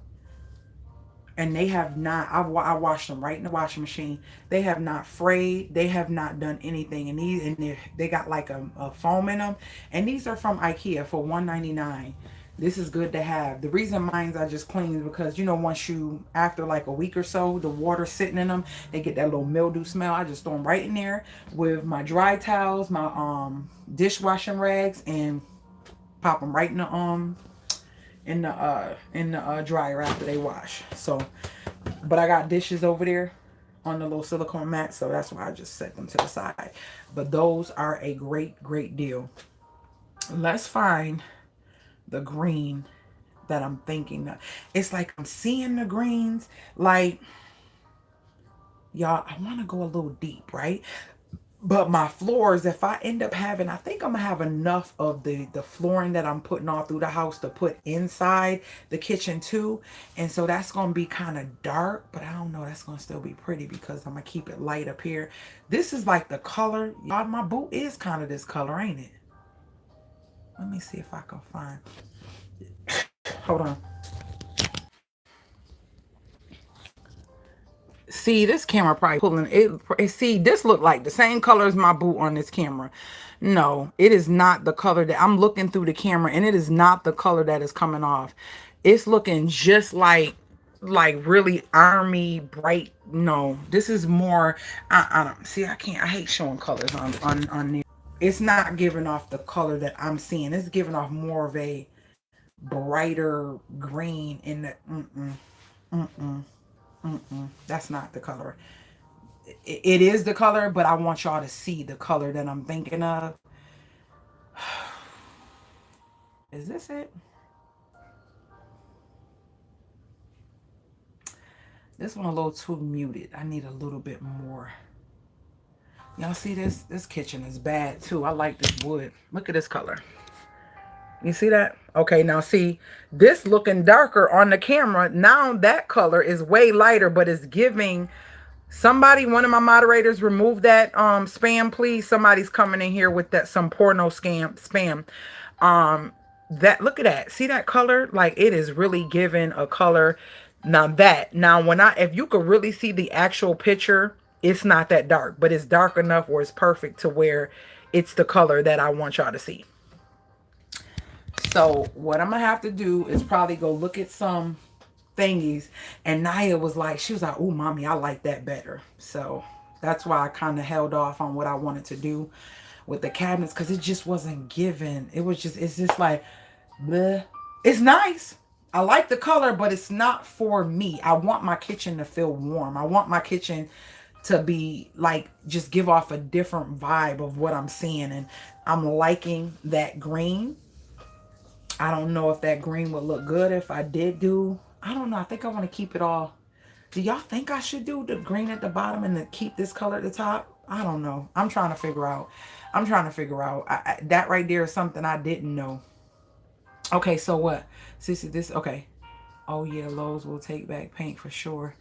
And they have not, I washed them right in the washing machine. They have not frayed. They have not done anything. And these, and they got like a foam in them. And these are from Ikea for $1.99. This is good to have. The reason mine's I just clean is because, you know, once you, after like a week or so, the water sitting in them, they get that little mildew smell. I just throw them right in there with my dry towels, my dishwashing rags, and pop them right in the dryer after they wash. So, but I got dishes over there on the little silicone mat, so that's why I just set them to the side. But those are a great deal. Let's find the green that I'm thinking of. It's like I'm seeing the greens. Like, y'all, I want to go a little deep, right? But my floors, if I end up having, I think I'm gonna have enough of the flooring that I'm putting all through the house to put inside the kitchen too. And so that's gonna be kind of dark, but I don't know, that's gonna still be pretty because I'm gonna keep it light up here. This is like the color. Y'all, my boot is kind of this color, ain't it? Let me see if I can find. Hold on. See, this camera probably pulling it. See, this look like the same color as my boot on this camera. No, it is not the color that I'm looking through the camera, and it is not the color that is coming off. It's looking just like really army bright. No, this is more. I don't see. I can't. I hate showing colors on there. It's not giving off the color that I'm seeing. It's giving off more of a brighter green in the. That's not the color. It is the color, but I want y'all to see the color that I'm thinking of. Is this it? This one a little too muted. I need a little bit more. Y'all see this? This kitchen is bad too. I like this wood. Look at this color. You see that? Okay, now see, this looking darker on the camera. Now that color is way lighter, but it's giving somebody, one of my moderators, remove that spam, please. Somebody's coming in here with that some porno spam. That, look at that. See that color? Like, it is really giving a color. Now when if you could really see the actual picture, it's not that dark, but it's dark enough where it's perfect to where it's the color that I want y'all to see. So what I'm gonna have to do is probably go look at some thingies. And Naya was like, she was like, oh, mommy, I like that better. So that's why I kind of held off on what I wanted to do with the cabinets, because it just wasn't given. It's just like, bleh. It's nice. I like the color, but it's not for me. I want my kitchen to feel warm. I want my kitchen to be like, just give off a different vibe of what I'm seeing. And I'm liking that green. I don't know if that green would look good if I did do, I don't know. I think I want to keep it all. Do y'all think I should do the green at the bottom and then keep this color at the top? I don't know. I'm trying to figure out. That right there is something I didn't know. Okay, so what? Sissy, this, okay. Oh yeah, Lowe's will take back paint for sure.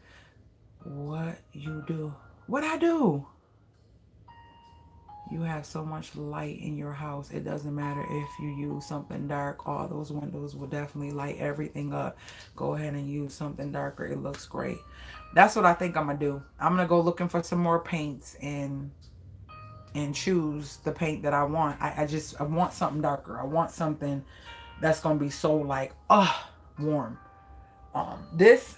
What you do? What I do? You have so much light in your house. It doesn't matter if you use something dark. All those windows will definitely light everything up. Go ahead and use something darker. It looks great. That's what I think I'm going to do. I'm going to go looking for some more paints and choose the paint that I want. I want something darker. I want something that's going to be so like, warm. This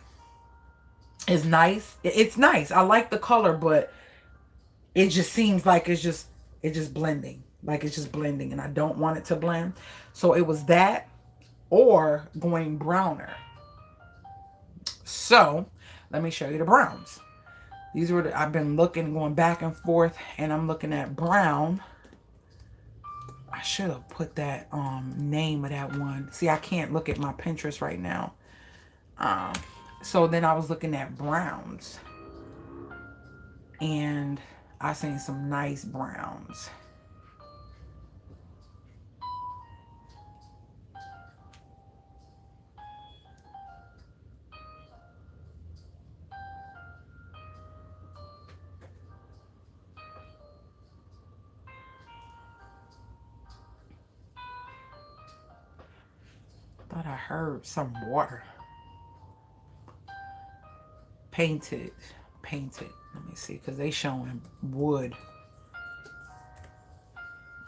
is nice. It's nice. I like the color, but it just seems like it's just blending. Like it's just blending, and I don't want it to blend. So it was that or going browner. So let me show you the browns. These were I've been looking, going back and forth, and I'm looking at brown. I should have put that name of that one. See, I can't look at my Pinterest right now. So then I was looking at browns, and I seen some nice browns. Thought I heard some water. Painted. Let me see, because they showing wood.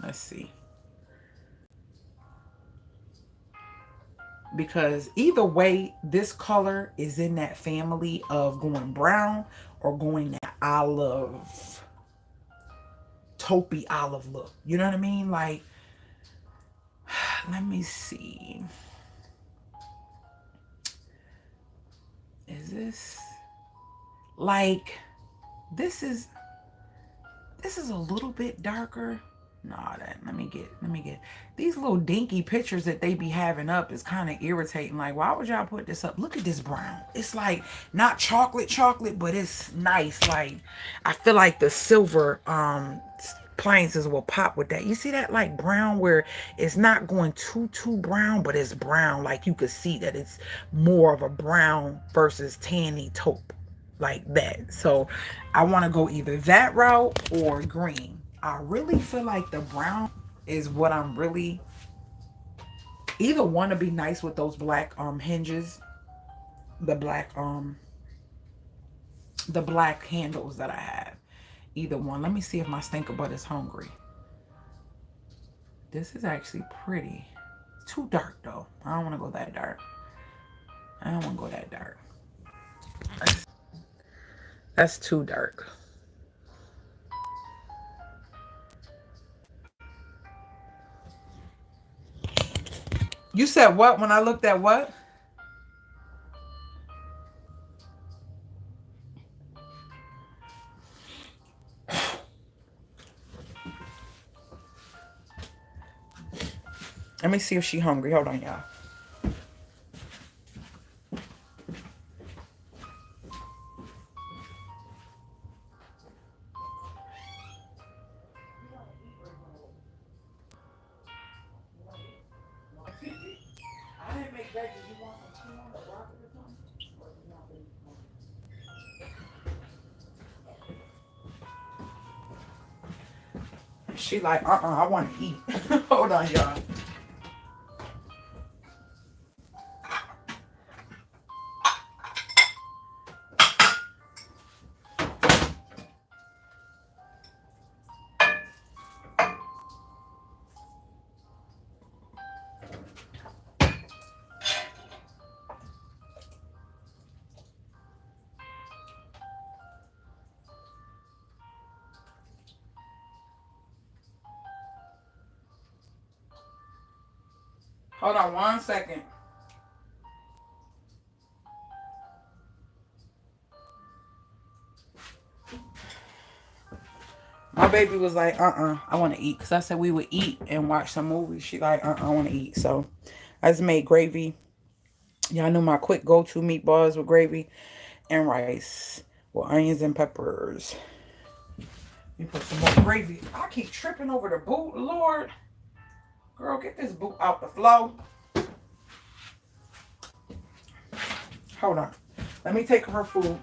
Let's see. Because either way, this color is in that family of going brown or going that olive, taupey olive look. You know what I mean? Like, let me see. Is this like, this is a little bit darker. Nah, let me get these little dinky pictures that they be having up is kind of irritating. Like, why would y'all put this up? Look at this brown. It's like not chocolate, but it's nice. Like, I feel like the silver appliances will pop with that. You see that like brown where it's not going too brown, but it's brown. Like you could see that it's more of a brown versus tanny taupe, like that. So I want to go either that route or green. I really feel like the brown is what I'm really, either want to be nice with those black hinges, the black handles that I have. Either one. Let me see if my stinker butt is hungry. This is actually pretty. It's too dark though. I don't want to go that dark. That's too dark. You said what when I looked at what? Let me see if she hungry. Hold on, y'all. She like, I want to eat. Hold on, y'all. Hold on 1 second. My baby was like, I want to eat. Because I said we would eat and watch some movies. She like, I want to eat. So I just made gravy. Y'all know my quick go-to meatballs with gravy and rice with onions and peppers. Let me put some more gravy. I keep tripping over the boot, Lord. Girl, get this boot out the flow. Hold on. Let me take her food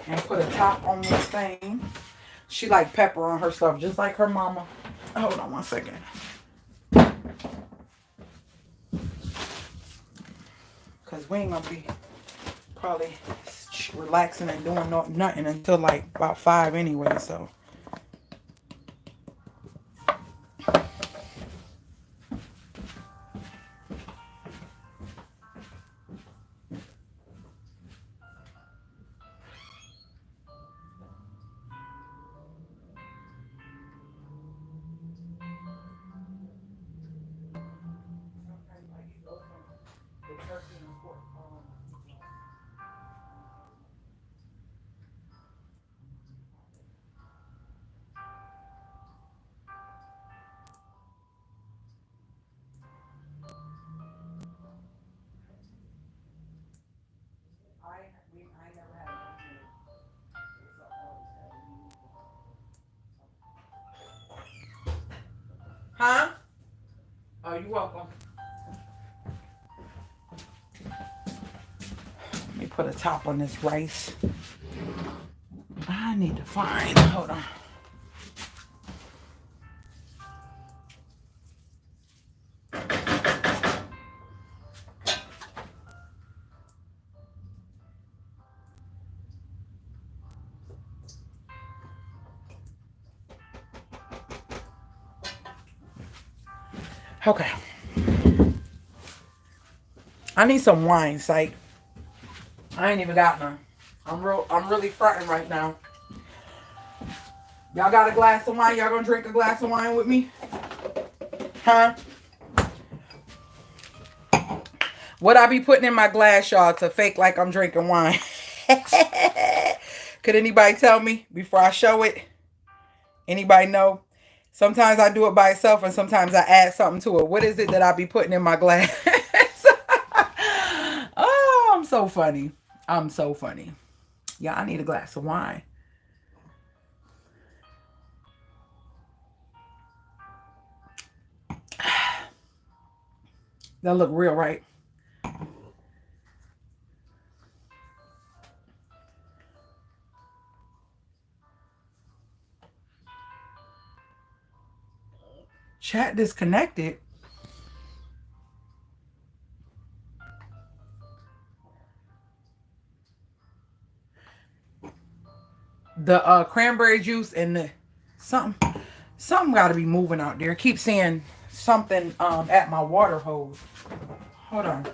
and put a top on this thing. She like pepper on her stuff, just like her mama. Hold on 1 second. Because we ain't going to be probably relaxing and doing nothing until like about 5 anyway, so. Huh? Oh, you're welcome. Let me put a top on this rice. I need to find, hold on. Okay. I need some wine, psych. I ain't even got none. I'm really fronting right now. Y'all got a glass of wine? Y'all gonna drink a glass of wine with me? Huh? What I be putting in my glass, y'all, to fake like I'm drinking wine? Could anybody tell me before I show it? Anybody know? Sometimes I do it by itself and sometimes I add something to it. What is it that I be putting in my glass? Oh, I'm so funny. I'm so funny. Yeah, I need a glass of wine. That look real, right? Chat disconnected. The cranberry juice and the something got to be moving out there. Keep seeing something at my water hose. Hold on.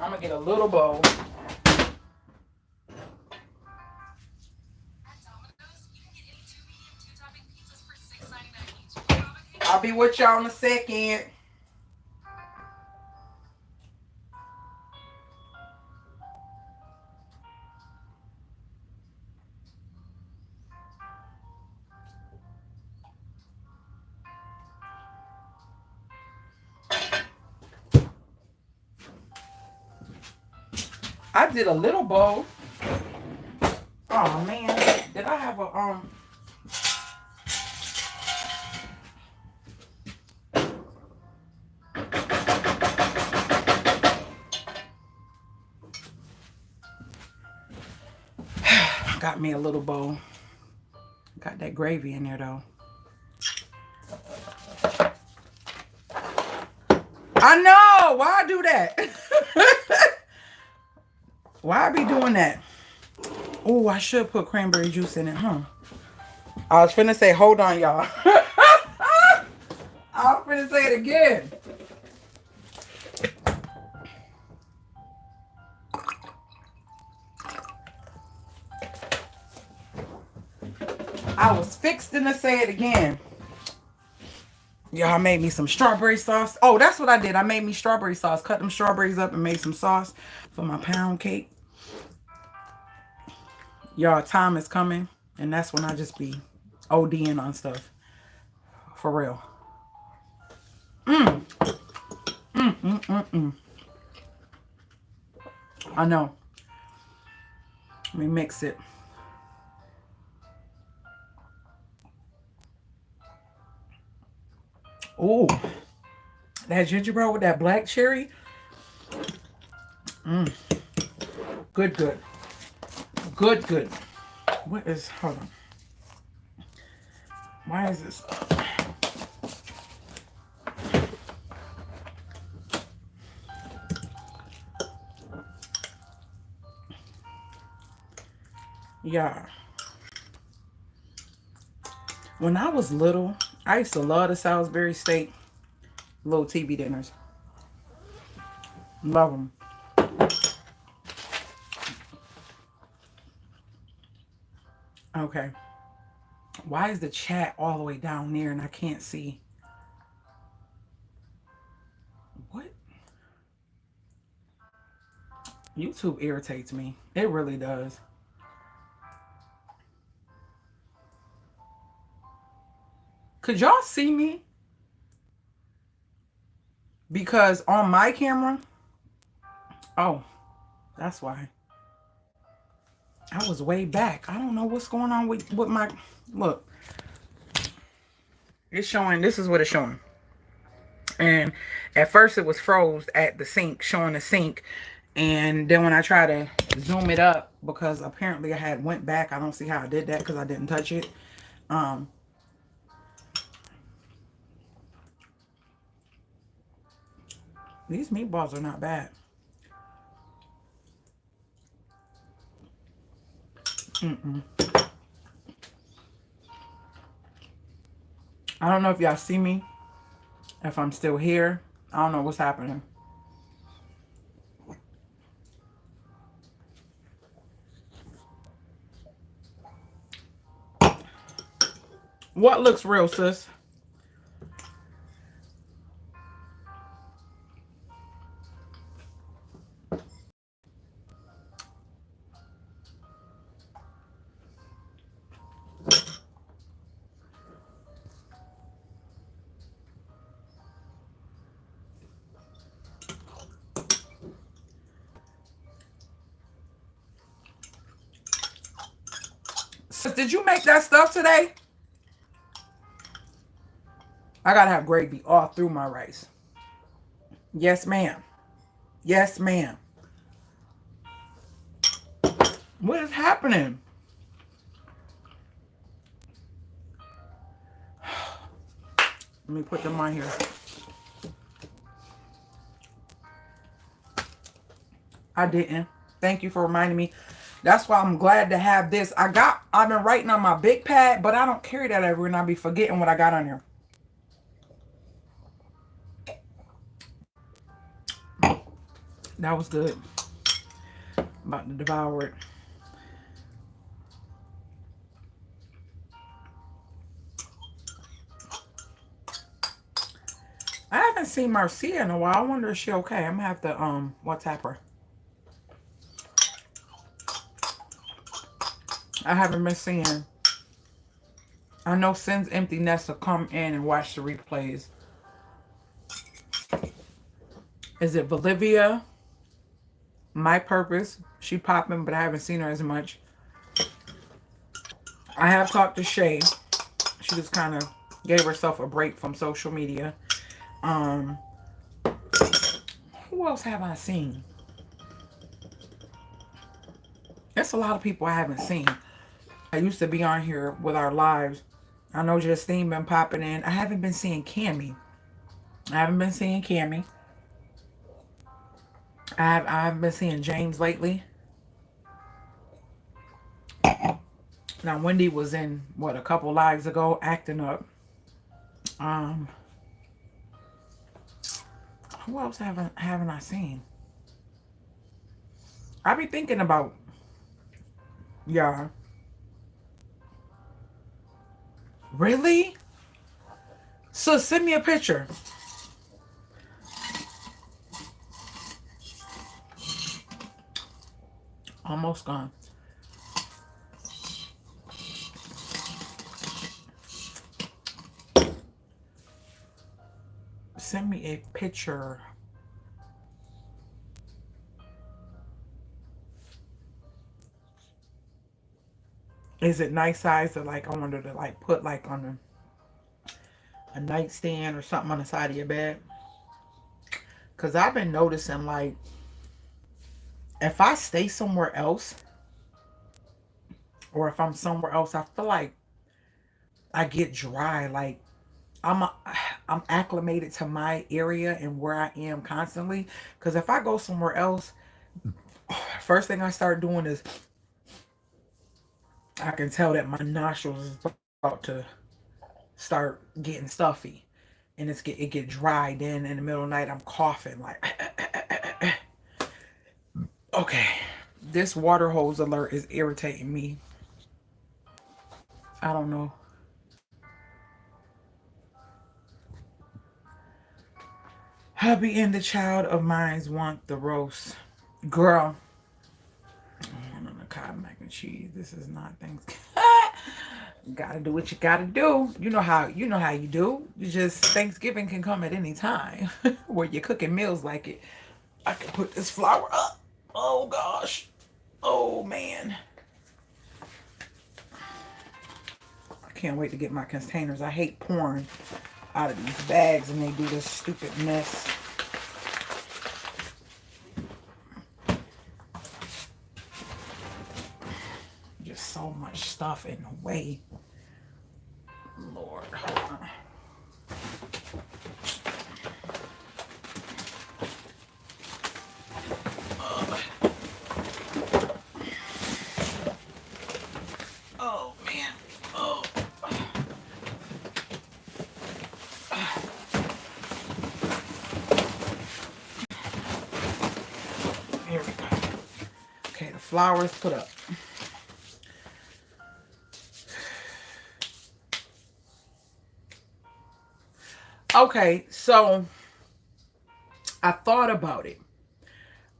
I'm gonna get a little bowl. I'll be with y'all in a second. I did a little bowl. Oh man, did I have a got me a little bowl. Got that gravy in there though. I know. Why I do that? Why I be doing that? Oh, I should put cranberry juice in it, huh? I was finna say, hold on, y'all. I was finna say it again. I was fixing to say it again. Y'all made me some strawberry sauce. Oh, that's what I did. I made me strawberry sauce. Cut them strawberries up and made some sauce for my pound cake. Y'all, time is coming. And that's when I just be ODing on stuff. For real. I know. Let me mix it. Ooh, that gingerbread with that black cherry. Good, good. Good, good. What is, hold on. Why is this up? Yeah. When I was little, I used to love the Salisbury steak little TV dinners. Love them. Okay. Why is the chat all the way down there and I can't see? What? YouTube irritates me. It really does. Could y'all see me? Because on my camera, oh, that's why. I was way back. I don't know what's going on with my, look. It's showing, this is what it's showing. And at first it was froze at the sink, showing the sink. And then when I try to zoom it up, because apparently I had went back. I don't see how I did that because I didn't touch it. These meatballs are not bad. I don't know if y'all see me. If I'm still here. I don't know what's happening. What looks real, sis? Sis, did you make that stuff today? I gotta have gravy all through my rice. Yes, ma'am. Yes, ma'am. What is happening? Let me put them on here. I didn't. Thank you for reminding me. That's why I'm glad to have this. I've been writing on my big pad, but I don't carry that everywhere and I'll be forgetting what I got on here. That was good. I'm about to devour it. I haven't seen Marcia in a while. I wonder if she's okay. I'm gonna have to WhatsApp her. I haven't been seeing her. I know Sin's Empty Nest will come in and watch the replays. Is it Bolivia? My Purpose. She popping, but I haven't seen her as much. I have talked to Shay. She just kind of gave herself a break from social media. Who else have I seen? There's a lot of people I haven't seen. I used to be on here with our lives. I know Justine been popping in. I haven't been seeing Cammy. I haven't been seeing Cammy. I haven't been seeing James lately. Now Wendy was in what, a couple lives ago acting up. Um, who else haven't I seen? I be thinking about y'all. Really? So send me a picture. Almost gone. Send me a picture. Is it nice size to, like, I wanted to like put like on a nightstand or something on the side of your bed? Because I've been noticing, like, if I stay somewhere else or if I'm somewhere else, I feel like I get dry. Like, I'm a, I'm acclimated to my area and where I am constantly. Because if I go somewhere else, first thing I start doing is I can tell that my nostrils is about to start getting stuffy, and it get dry. Then in the middle of the night, I'm coughing like. Okay, this water hose alert is irritating me. I don't know. Hubby and the child of mines want the roast. Girl. On the cotton mac and cheese. This is not Thanksgiving. Gotta do what you gotta do. You know how you do. You just Thanksgiving can come at any time. Where you're cooking meals like it. I can put this flour up. Oh gosh. Oh man. I can't wait to get my containers. I hate pouring out of these bags and they do this stupid mess. Just so much stuff in the way. Lord, hold on. Oh man. Oh. Here we go. Okay, the flour is put up. Okay, so I thought about it.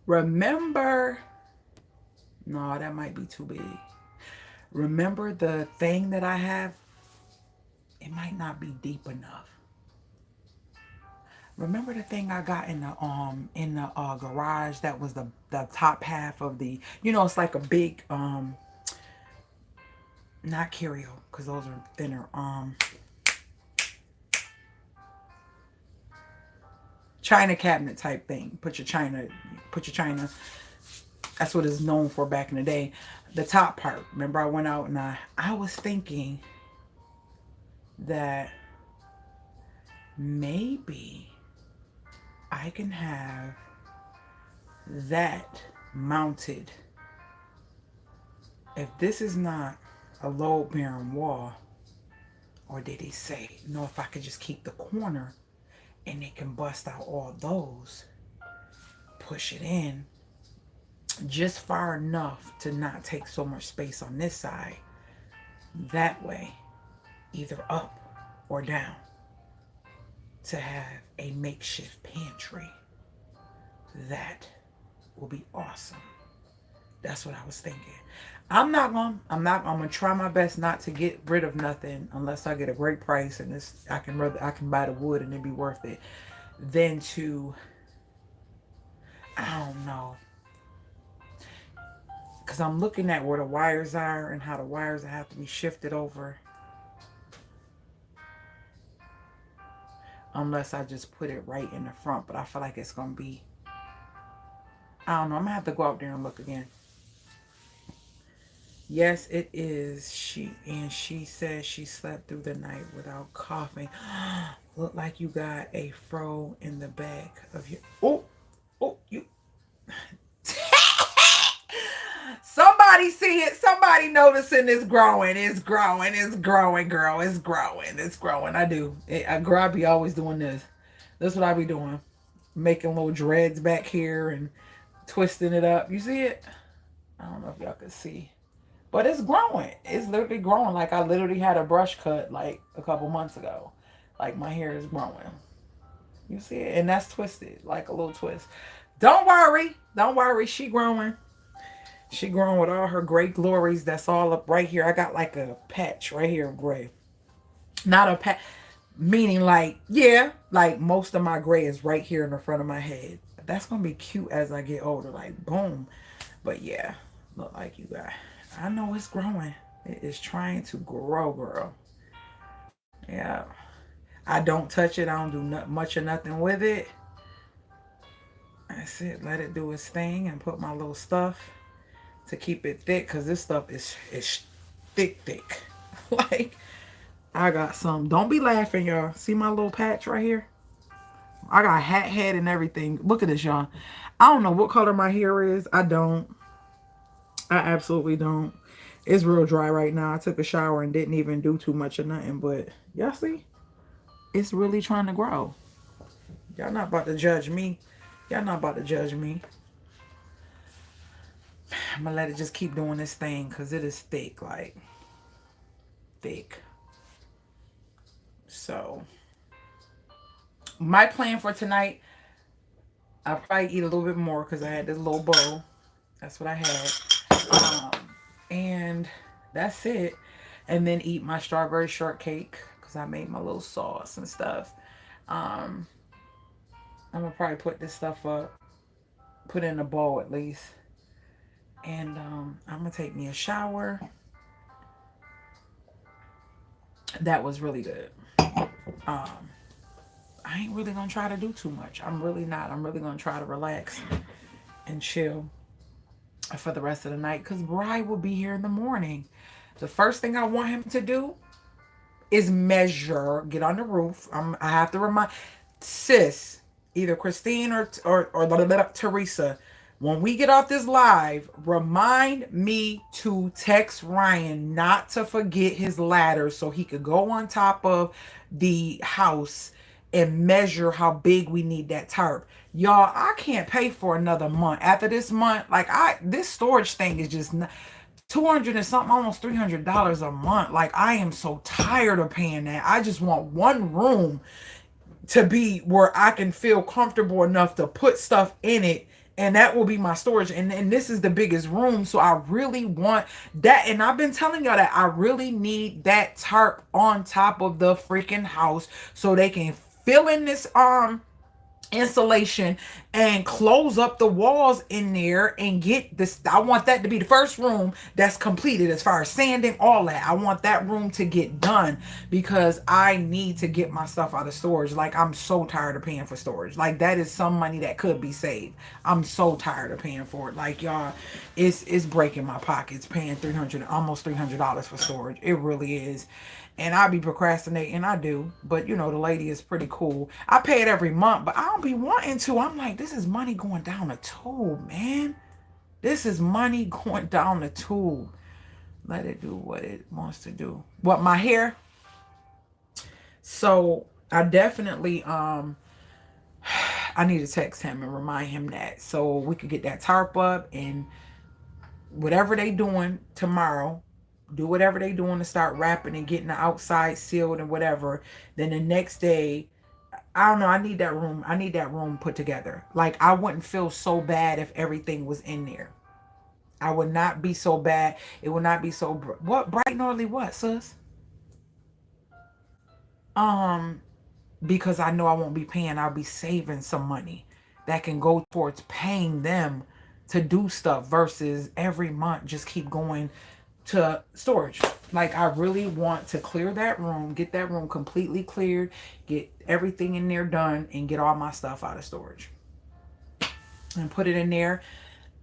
Remember, no, that might be too big. Remember the thing that I have? It might not be deep enough. Remember the thing I got in the garage that was the top half of the, it's like a big not curio because those are thinner, china cabinet type thing. Put your china. That's what it's known for back in the day. The top part. Remember I went out and I was thinking that maybe I can have that mounted. If this is not a load bearing wall, or did he say, no, if I could just keep the corner and it can bust out all those, push it in just far enough to not take so much space on this side. That way, either up or down, to have a makeshift pantry. That will be awesome. That's what I was thinking. I'm gonna try my best not to get rid of nothing unless I get a great price and I can buy the wood and it be worth it. Than to, I don't know. Cause I'm looking at where the wires are and how the wires have to be shifted over. Unless I just put it right in the front, but I feel like it's gonna be, I don't know. I'm gonna have to go out there and look again. Yes, it is. She says she slept through the night without coughing. Look like you got a fro in the back of your. Oh, oh, you. Somebody see it. Somebody noticing it's growing. It's growing. It's growing, girl. It's growing. It's growing. I do. Girl, I be always doing this. That's what I be doing. Making little dreads back here and twisting it up. You see it? I don't know if y'all can see. But it's growing. It's literally growing. Like I literally had a brush cut like a couple months ago. Like my hair is growing. You see it? And that's twisted. Like a little twist. Don't worry. Don't worry. She growing. She growing with all her gray glories. That's all up right here. I got like a patch right here of gray. Not a patch. Meaning like, yeah, like most of my gray is right here in the front of my head. That's going to be cute as I get older. Like, boom. But yeah, look like you got. I know it's growing. It is trying to grow, girl. Yeah. I don't touch it. I don't do much or nothing with it. That's it. Let it do its thing and put my little stuff to keep it thick because this stuff is thick. Like, I got some. Don't be laughing, y'all. See my little patch right here? I got hat head and everything. Look at this, y'all. I don't know what color my hair is. I don't. I absolutely don't. It's real dry right now. I took a shower and didn't even do too much of nothing. But y'all see? It's really trying to grow. Y'all not about to judge me. Y'all not about to judge me. I'm going to let it just keep doing this thing because it is thick. Like, thick. So, my plan for tonight, I'll probably eat a little bit more because I had this little bowl. That's what I had. And that's it. And then eat my strawberry shortcake because I made my little sauce and stuff. I'm gonna probably put this stuff up, put it in a bowl at least, and I'm gonna take me a shower. That was really good. I ain't really gonna try to do too much. I'm really not. I'm really gonna try to relax and chill for the rest of the night because Bri will be here in the morning. The first thing I want him to do is measure, get on the roof. I have to remind sis, either Christine or Teresa, when we get off this live, remind me to text Ryan not to forget his ladder so he could go on top of the house and measure how big we need that tarp. Y'all, I can't pay for another month. After this month, like this storage thing is just 200 and something, almost $300 a month. Like I am so tired of paying that. I just want one room to be where I can feel comfortable enough to put stuff in it, and that will be my storage. And this is the biggest room, so I really want that. And I've been telling y'all that I really need that tarp on top of the freaking house so they can fill in this insulation and close up the walls in there and get this. I want that to be the first room that's completed as far as sanding, all that. I want that room to get done because I need to get my stuff out of storage. Like I'm so tired of paying for storage. Like that is some money that could be saved. I'm so tired of paying for it. Like y'all, it's breaking my pockets paying almost $300 for storage. It really is. And I be procrastinating. I do. But, you know, the lady is pretty cool. I pay it every month, but I don't be wanting to. I'm like, this is money going down the tube, man. This is money going down the tube. Let it do what it wants to do. What, my hair? So, I definitely, I need to text him and remind him that. So, we could get that tarp up and whatever they doing tomorrow, do whatever they doing to start wrapping and getting the outside sealed and whatever. Then the next day, I don't know, I need that room. I need that room put together. Like I wouldn't feel so bad if everything was in there. I would not be so bad. It would not be so what bright and early what, sis? Because I know I won't be paying. I'll be saving some money that can go towards paying them to do stuff versus every month just keep going to storage. Like I really want to clear that room, get that room completely cleared, get everything in there done, and get all my stuff out of storage and put it in there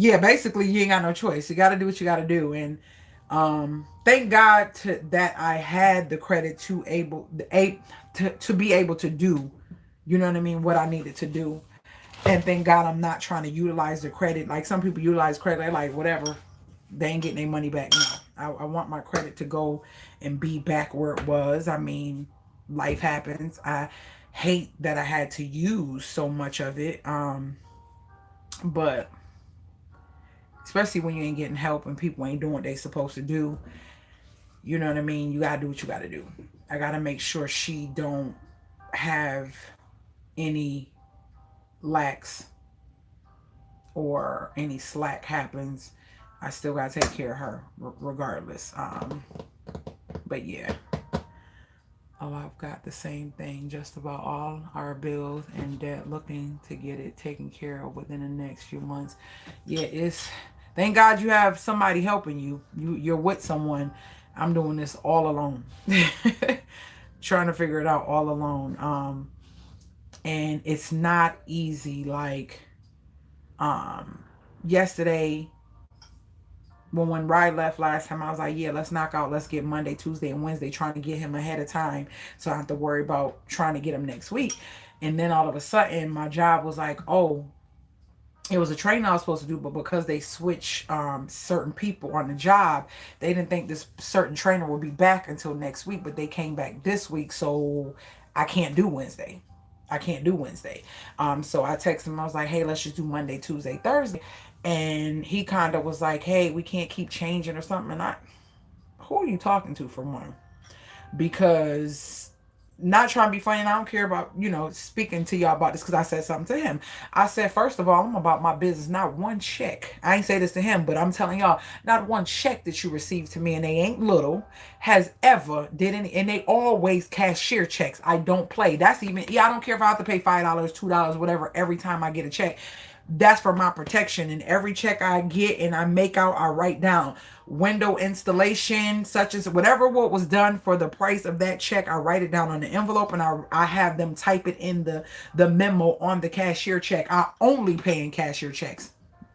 yeah, basically you ain't got no choice. You got to do what you got to do. And thank God that I had the credit to be able to do, you know what I mean, what I needed to do. And thank God I'm not trying to utilize the credit. Like some people utilize credit, they're like, whatever, they ain't getting their money back. No, I want my credit to go and be back where it was. I mean, life happens. I hate that I had to use so much of it. But especially when you ain't getting help and people ain't doing what they supposed to do, you know what I mean? You gotta do what you gotta do. I gotta make sure she don't have any lacks or any slack happens. I still gotta take care of her regardless. But yeah. Oh, I've got the same thing. Just about all our bills and debt, looking to get it taken care of within the next few months. Yeah, it's thank God you have somebody helping you. You're with someone. I'm doing this all alone. Trying to figure it out all alone. And it's not easy. Like yesterday when Rye left last time, I was like, yeah, let's knock out, let's get Monday, Tuesday, and Wednesday, trying to get him ahead of time so I don't have to worry about trying to get him next week. And then all of a sudden, my job was like, oh, it was a training I was supposed to do, but because they switch certain people on the job, they didn't think this certain trainer would be back until next week, but they came back this week, so I can't do Wednesday. I can't do Wednesday. So I texted him. I was like, hey, let's just do Monday, Tuesday, Thursday. And he kind of was like, hey, we can't keep changing or something. And who are you talking to for one? Because not trying to be funny, and I don't care about, speaking to y'all about this because I said something to him. I said, first of all, I'm about my business. Not one check. I ain't say this to him, but I'm telling y'all, not one check that you received to me, and they ain't little, has ever did any, and they always cashier checks. I don't play. That's even, I don't care if I have to pay $5, $2, whatever, every time I get a check. That's for my protection. And every check I get and I make out, I write down window installation, such as whatever what was done for the price of that check. I write it down on the envelope, and I have them type it in the memo on the cashier check. I only pay in cashier checks.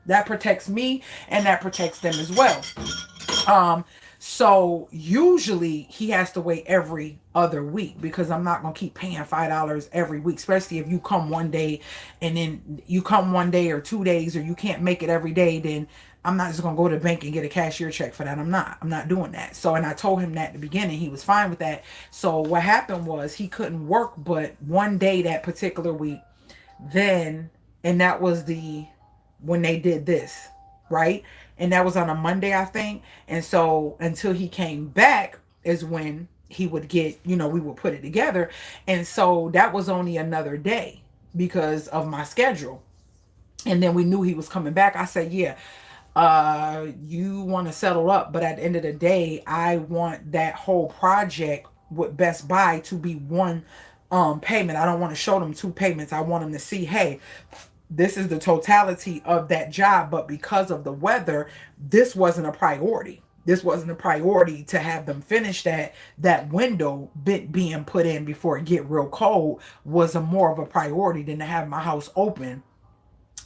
That protects me and that protects them as well. So usually he has to wait every other week because I'm not going to keep paying $5 every week, especially if you come one day and then you come one day or 2 days, or you can't make it every day. Then I'm not just going to go to the bank and get a cashier check for that. I'm not doing that. So, and I told him that at the beginning, he was fine with that. So what happened was he couldn't work but one day that particular week. Then, and that was when they did this, right? And that was on a Monday, I think. And so until he came back is when he would get, we would put it together. And so that was only another day because of my schedule. And then we knew he was coming back. I said, yeah, you want to settle up, but at the end of the day, I want that whole project with Best Buy to be one payment. I don't want to show them two payments. I want them to see, hey, this is the totality of that job, but because of the weather, this wasn't a priority. This wasn't a priority to have them finish that window bit being put in before it get real cold was a more of a priority than to have my house open.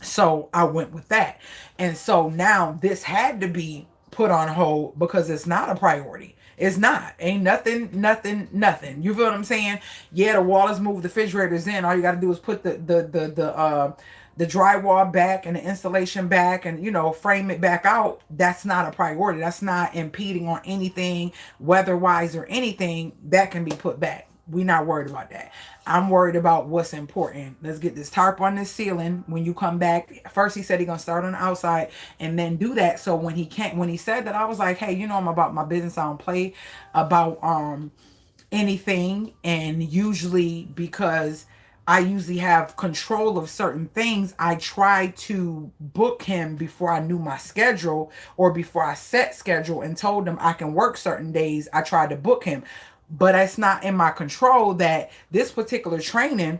So I went with that. And so now this had to be put on hold because it's not a priority. It's not. Ain't nothing. You feel what I'm saying? Yeah, the wall is moved, the refrigerator's in. All you got to do is put the drywall back and the installation back and, frame it back out. That's not a priority. That's not impeding on anything weather-wise or anything. That can be put back. We're not worried about that. I'm worried about what's important. Let's get this tarp on this ceiling when you come back. First, he said he's going to start on the outside and then do that. So when he said that, I was like, hey, I'm about my business. I don't play about anything. And usually, because I usually have control of certain things, I try to book him before I knew my schedule or before I set schedule and told him I can work certain days. I tried to book him. But it's not in my control that this particular training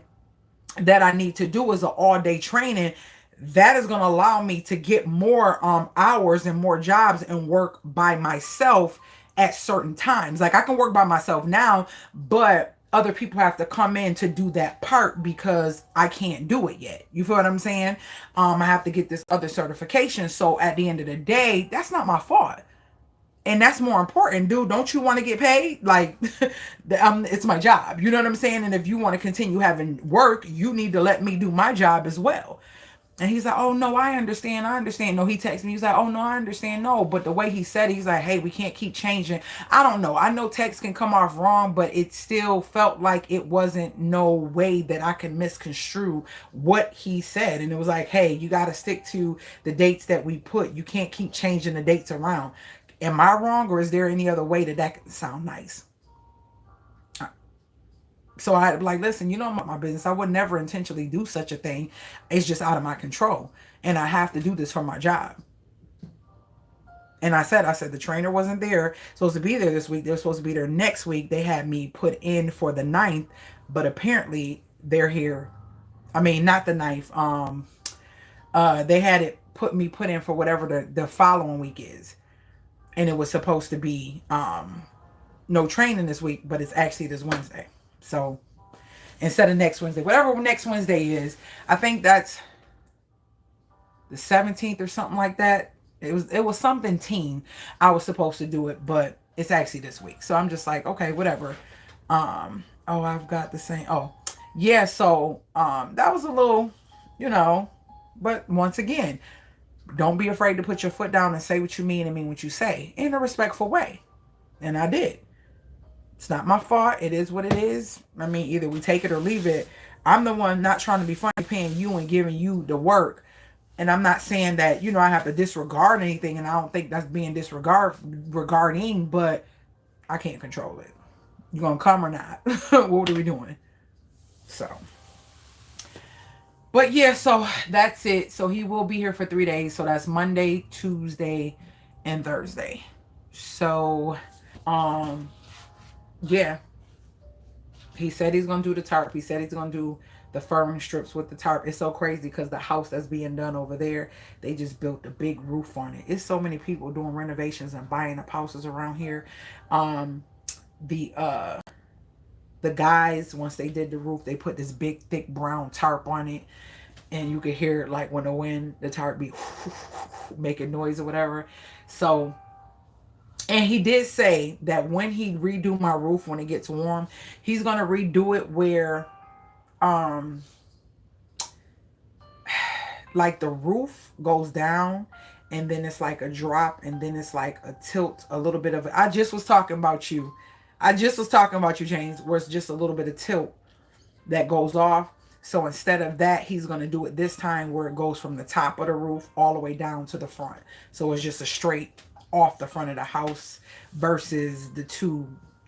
that I need to do is an all-day training. That is going to allow me to get more hours and more jobs and work by myself at certain times. Like I can work by myself now, but other people have to come in to do that part because I can't do it yet. You feel what I'm saying? I have to get this other certification. So at the end of the day, that's not my fault. And that's more important, dude. Don't you want to get paid? Like, it's my job. You know what I'm saying? And if you want to continue having work, you need to let me do my job as well. And he's like, oh, no, I understand. I understand. No, he texted me. He's like, oh, no, I understand. No. But the way he said it, he's like, hey, we can't keep changing. I don't know. I know text can come off wrong, but it still felt like it wasn't no way that I can misconstrue what he said. And it was like, hey, you got to stick to the dates that we put. You can't keep changing the dates around. Am I wrong, or is there any other way that that can sound nice? So I had like, listen, you know my business. I would never intentionally do such a thing. It's just out of my control. And I have to do this for my job. And I said, the trainer wasn't there, supposed to be there this week. They were supposed to be there next week. They had me put in for the 9th, but apparently they're here. I mean, not the 9th. They had it put in for whatever the following week is. And it was supposed to be no training this week, but it's actually this Wednesday. So instead of next Wednesday, whatever next Wednesday is, I think that's the 17th or something like that. It was something teen. I was supposed to do it, but it's actually this week. So I'm just like, okay, whatever. Oh, I've got the same. Oh, yeah. So that was a little, but once again, don't be afraid to put your foot down and say what you mean and mean what you say in a respectful way. And I did. It's not my fault. It is what it is. I mean, either we take it or leave it. I'm the one not trying to be funny, paying you and giving you the work. And I'm not saying that, I have to disregard anything. And I don't think that's being regarding, but I can't control it. You gonna come or not? What are we doing? So. But yeah, so that's it. So he will be here for 3 days. So that's Monday, Tuesday, and Thursday. So, yeah. He said he's going to do the tarp. He said he's going to do the furring strips with the tarp. It's so crazy because the house that's being done over there, they just built a big roof on it. It's so many people doing renovations and buying up houses around here. The guys, once they did the roof, they put this big, thick brown tarp on it. And you could hear it like when the wind, the tarp be making noise or whatever. So, and he did say that when he redo my roof, when it gets warm, he's going to redo it where, like the roof goes down and then it's like a drop and then it's like a tilt, a little bit of it. I just was talking about you, James, where it's just a little bit of tilt that goes off. So instead of that, he's going to do it this time where it goes from the top of the roof all the way down to the front. So it's just a straight off the front of the house versus the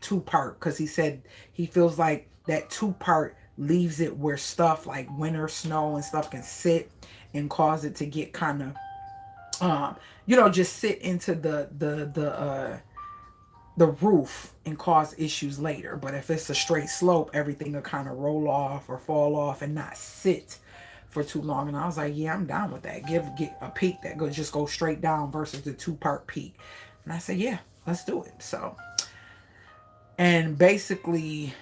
two-part. Because he said he feels like that two-part leaves it where stuff like winter snow and stuff can sit and cause it to get kind of, just sit into the roof and cause issues later. But if it's a straight slope, everything will kind of roll off or fall off and not sit for too long. And I was like, yeah, I'm down with that. Get a peak that just go straight down versus the two-part peak. And I said, yeah, let's do it. So, and basically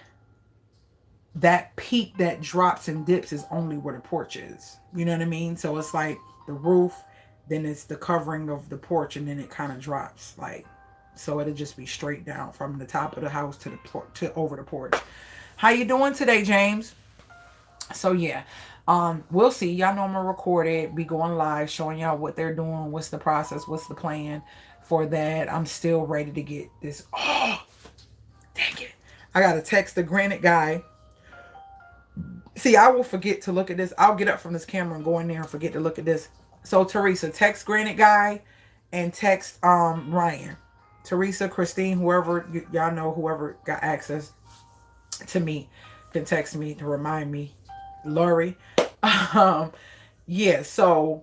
that peak that drops and dips is only where the porch is. You know what I mean? So it's like the roof, then it's the covering of the porch, and then it kind of drops like. So it'll just be straight down from the top of the house to the over the porch. How you doing today, James? So yeah, we'll see. Y'all know I'm gonna record it, be going live, showing y'all what they're doing, what's the process, what's the plan for that. I'm still ready to get this. Oh, dang it! I gotta text the granite guy. See, I will forget to look at this. I'll get up from this camera and go in there and forget to look at this. So Teresa, text granite guy and text Ryan. Teresa, Christine, whoever, y'all know, whoever got access to me can text me to remind me. Lori. Yeah, so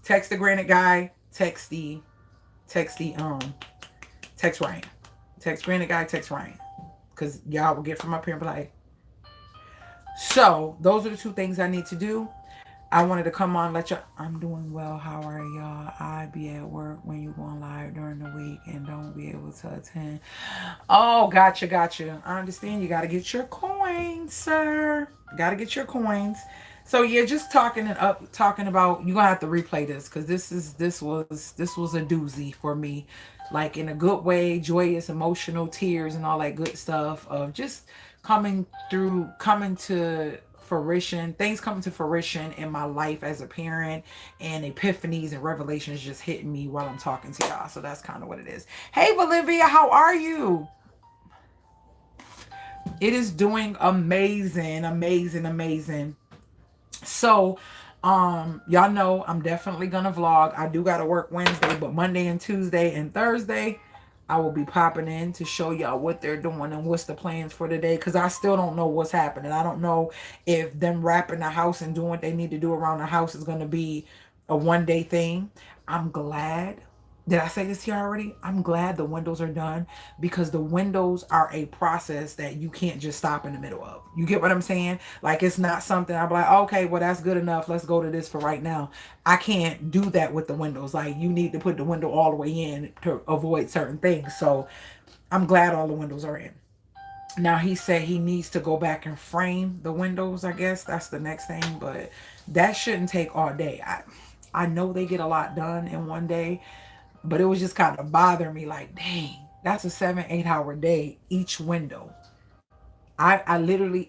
text the granite guy, text Ryan. Text granite guy, text Ryan. Because y'all will get from up here and be like. So those are the two things I need to do. I wanted to come on, let you. I'm doing well. How are y'all? I be at work when you going live during the week and don't be able to attend. Oh, gotcha, gotcha. I understand. You got to get your coins, sir. Got to get your coins. So yeah, just talking about. You gonna have to replay this because this was a doozy for me, like in a good way, joyous, emotional, tears, and all that good stuff of just coming to fruition, things coming to fruition in my life as a parent, and epiphanies and revelations just hitting me while I'm talking to y'all. So that's kind of what it is. Hey, Bolivia, how are you? It is doing amazing, amazing, amazing. So, y'all know I'm definitely gonna vlog. I do gotta work Wednesday, but Monday and Tuesday and Thursday, I will be popping in to show y'all what they're doing and what's the plans for the day. Cause I still don't know what's happening. I don't know if them wrapping the house and doing what they need to do around the house is gonna be a 1 day thing. I'm glad. Did I say this here already? I'm glad the windows are done because the windows are a process that you can't just stop in the middle of. You get what I'm saying? Like it's not something I'm like, okay, well that's good enough. Let's go to this for right now. I can't do that with the windows. Like you need to put the window all the way in to avoid certain things. So I'm glad all the windows are in. Now he said he needs to go back and frame the windows. I guess that's the next thing, but that shouldn't take all day. I know they get a lot done in 1 day, but it was just kind of bothering me like, dang, that's a 7, 8 hour day each window. I literally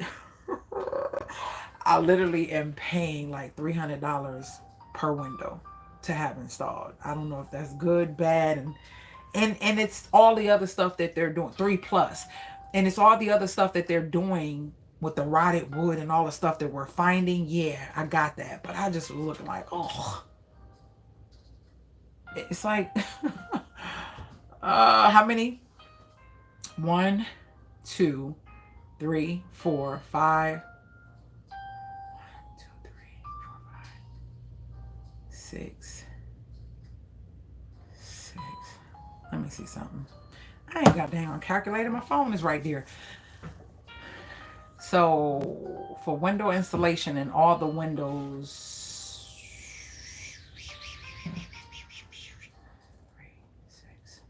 I literally am paying like $300 per window to have installed. I don't know if that's good, bad, and it's all the other stuff that they're doing, 3 plus. And it's all the other stuff that they're doing with the rotted wood and all the stuff that we're finding. Yeah, I got that. But I just was looking like, oh, it's like how many? One, two, three, four, five, 6, 6. Let me see something. I ain't got damn calculator. My phone is right there. So for window installation and all the windows, 3, 6.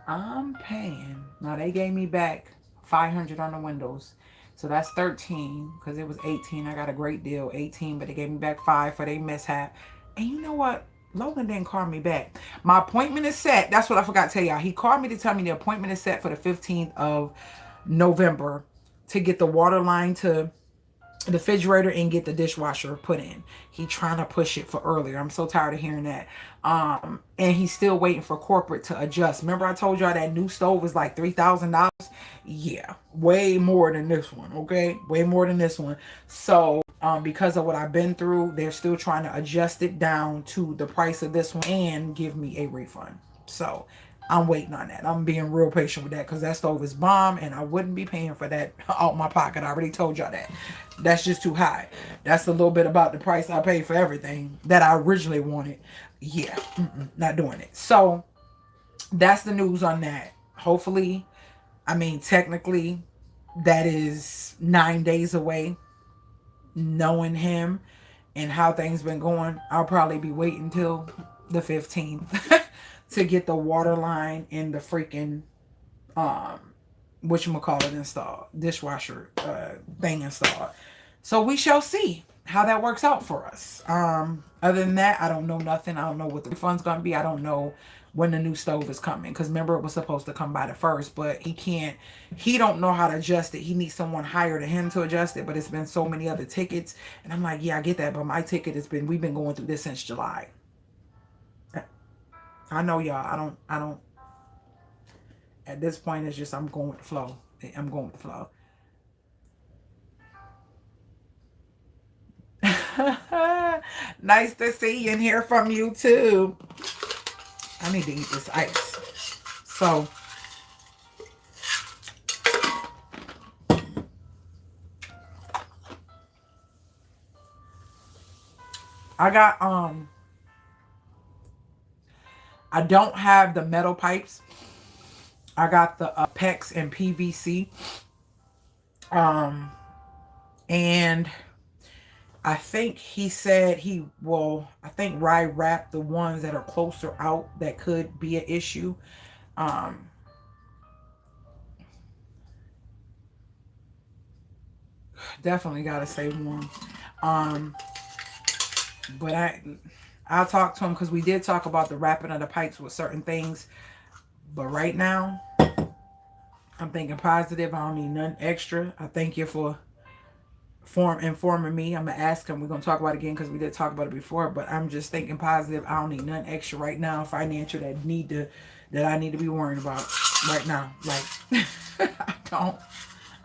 I'm paying. Now they gave me back 500 on the windows. So that's 13 because it was 18. I got a great deal, 18, but they gave me back 5 for their mishap. And you know what? Logan didn't call me back. My appointment is set. That's what I forgot to tell y'all. He called me to tell me the appointment is set for the 15th of November to get the water line to the refrigerator and get the dishwasher put in. He trying to push it for earlier. I'm so tired of hearing that. And he's still waiting for corporate to adjust. Remember I told y'all that new stove was like $3,000? Yeah, way more than this one, okay? Way more than this one. So because of what I've been through, they're still trying to adjust it down to the price of this one and give me a refund. So I'm waiting on that. I'm being real patient with that because that stove is bomb and I wouldn't be paying for that out my pocket. I already told y'all that. That's just too high. That's a little bit about the price I paid for everything that I originally wanted. Yeah, not doing it. So that's the news on that. Hopefully, I mean, technically, that is 9 days away. Knowing him and how things been going, I'll probably be waiting till the 15th to get the water line and the freaking whatchamacallit installed, dishwasher thing installed. So we shall see how that works out for us. Other than that, I don't know nothing. I don't know what the refund's gonna be. I don't know when the new stove is coming because remember it was supposed to come by the first, but he don't know how to adjust it. He needs someone higher than him to adjust it, but it's been so many other tickets, and I'm like, yeah, I get that, but my ticket has been, we've been going through this since July. I know y'all. I don't at this point it's just I'm going with the flow. I'm going with the flow. Nice to see you and hear from you too. I need to eat this ice. So I got I don't have the metal pipes. I got the PEX and PVC. And I think he said he will, I think Rye wrap the ones that are closer out that could be an issue. Um, Definitely got to stay warm. Um, but I'll talk to him because we did talk about the wrapping of the pipes with certain things. But right now, I'm thinking positive. I don't need nothing extra. I thank you for informing me. I'm gonna ask him. We're gonna talk about it again because we did talk about it before. But I'm just thinking positive. I don't need nothing extra right now, financial that I need to be worrying about right now. Like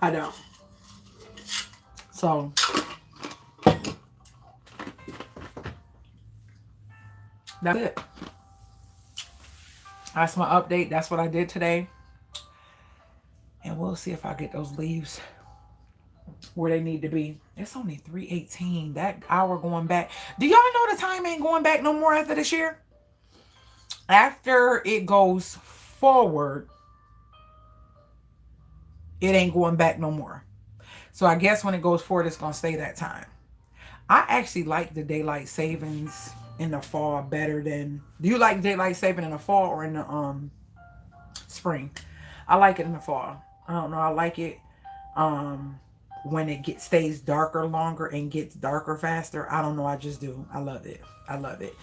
I don't. So that's it. That's my update. That's what I did today, and we'll see if I get those leaves where they need to be. It's only 3:18. That hour going back. Do y'all know the time ain't going back no more after this year? After it goes forward, it ain't going back no more. So I guess when it goes forward, it's going to stay that time. I actually like the daylight savings in the fall better than... Do you like daylight saving in the fall or in the spring? I like it in the fall. I don't know. I like it when it stays darker longer and gets darker faster. I don't know. I just do. I love it. I love it.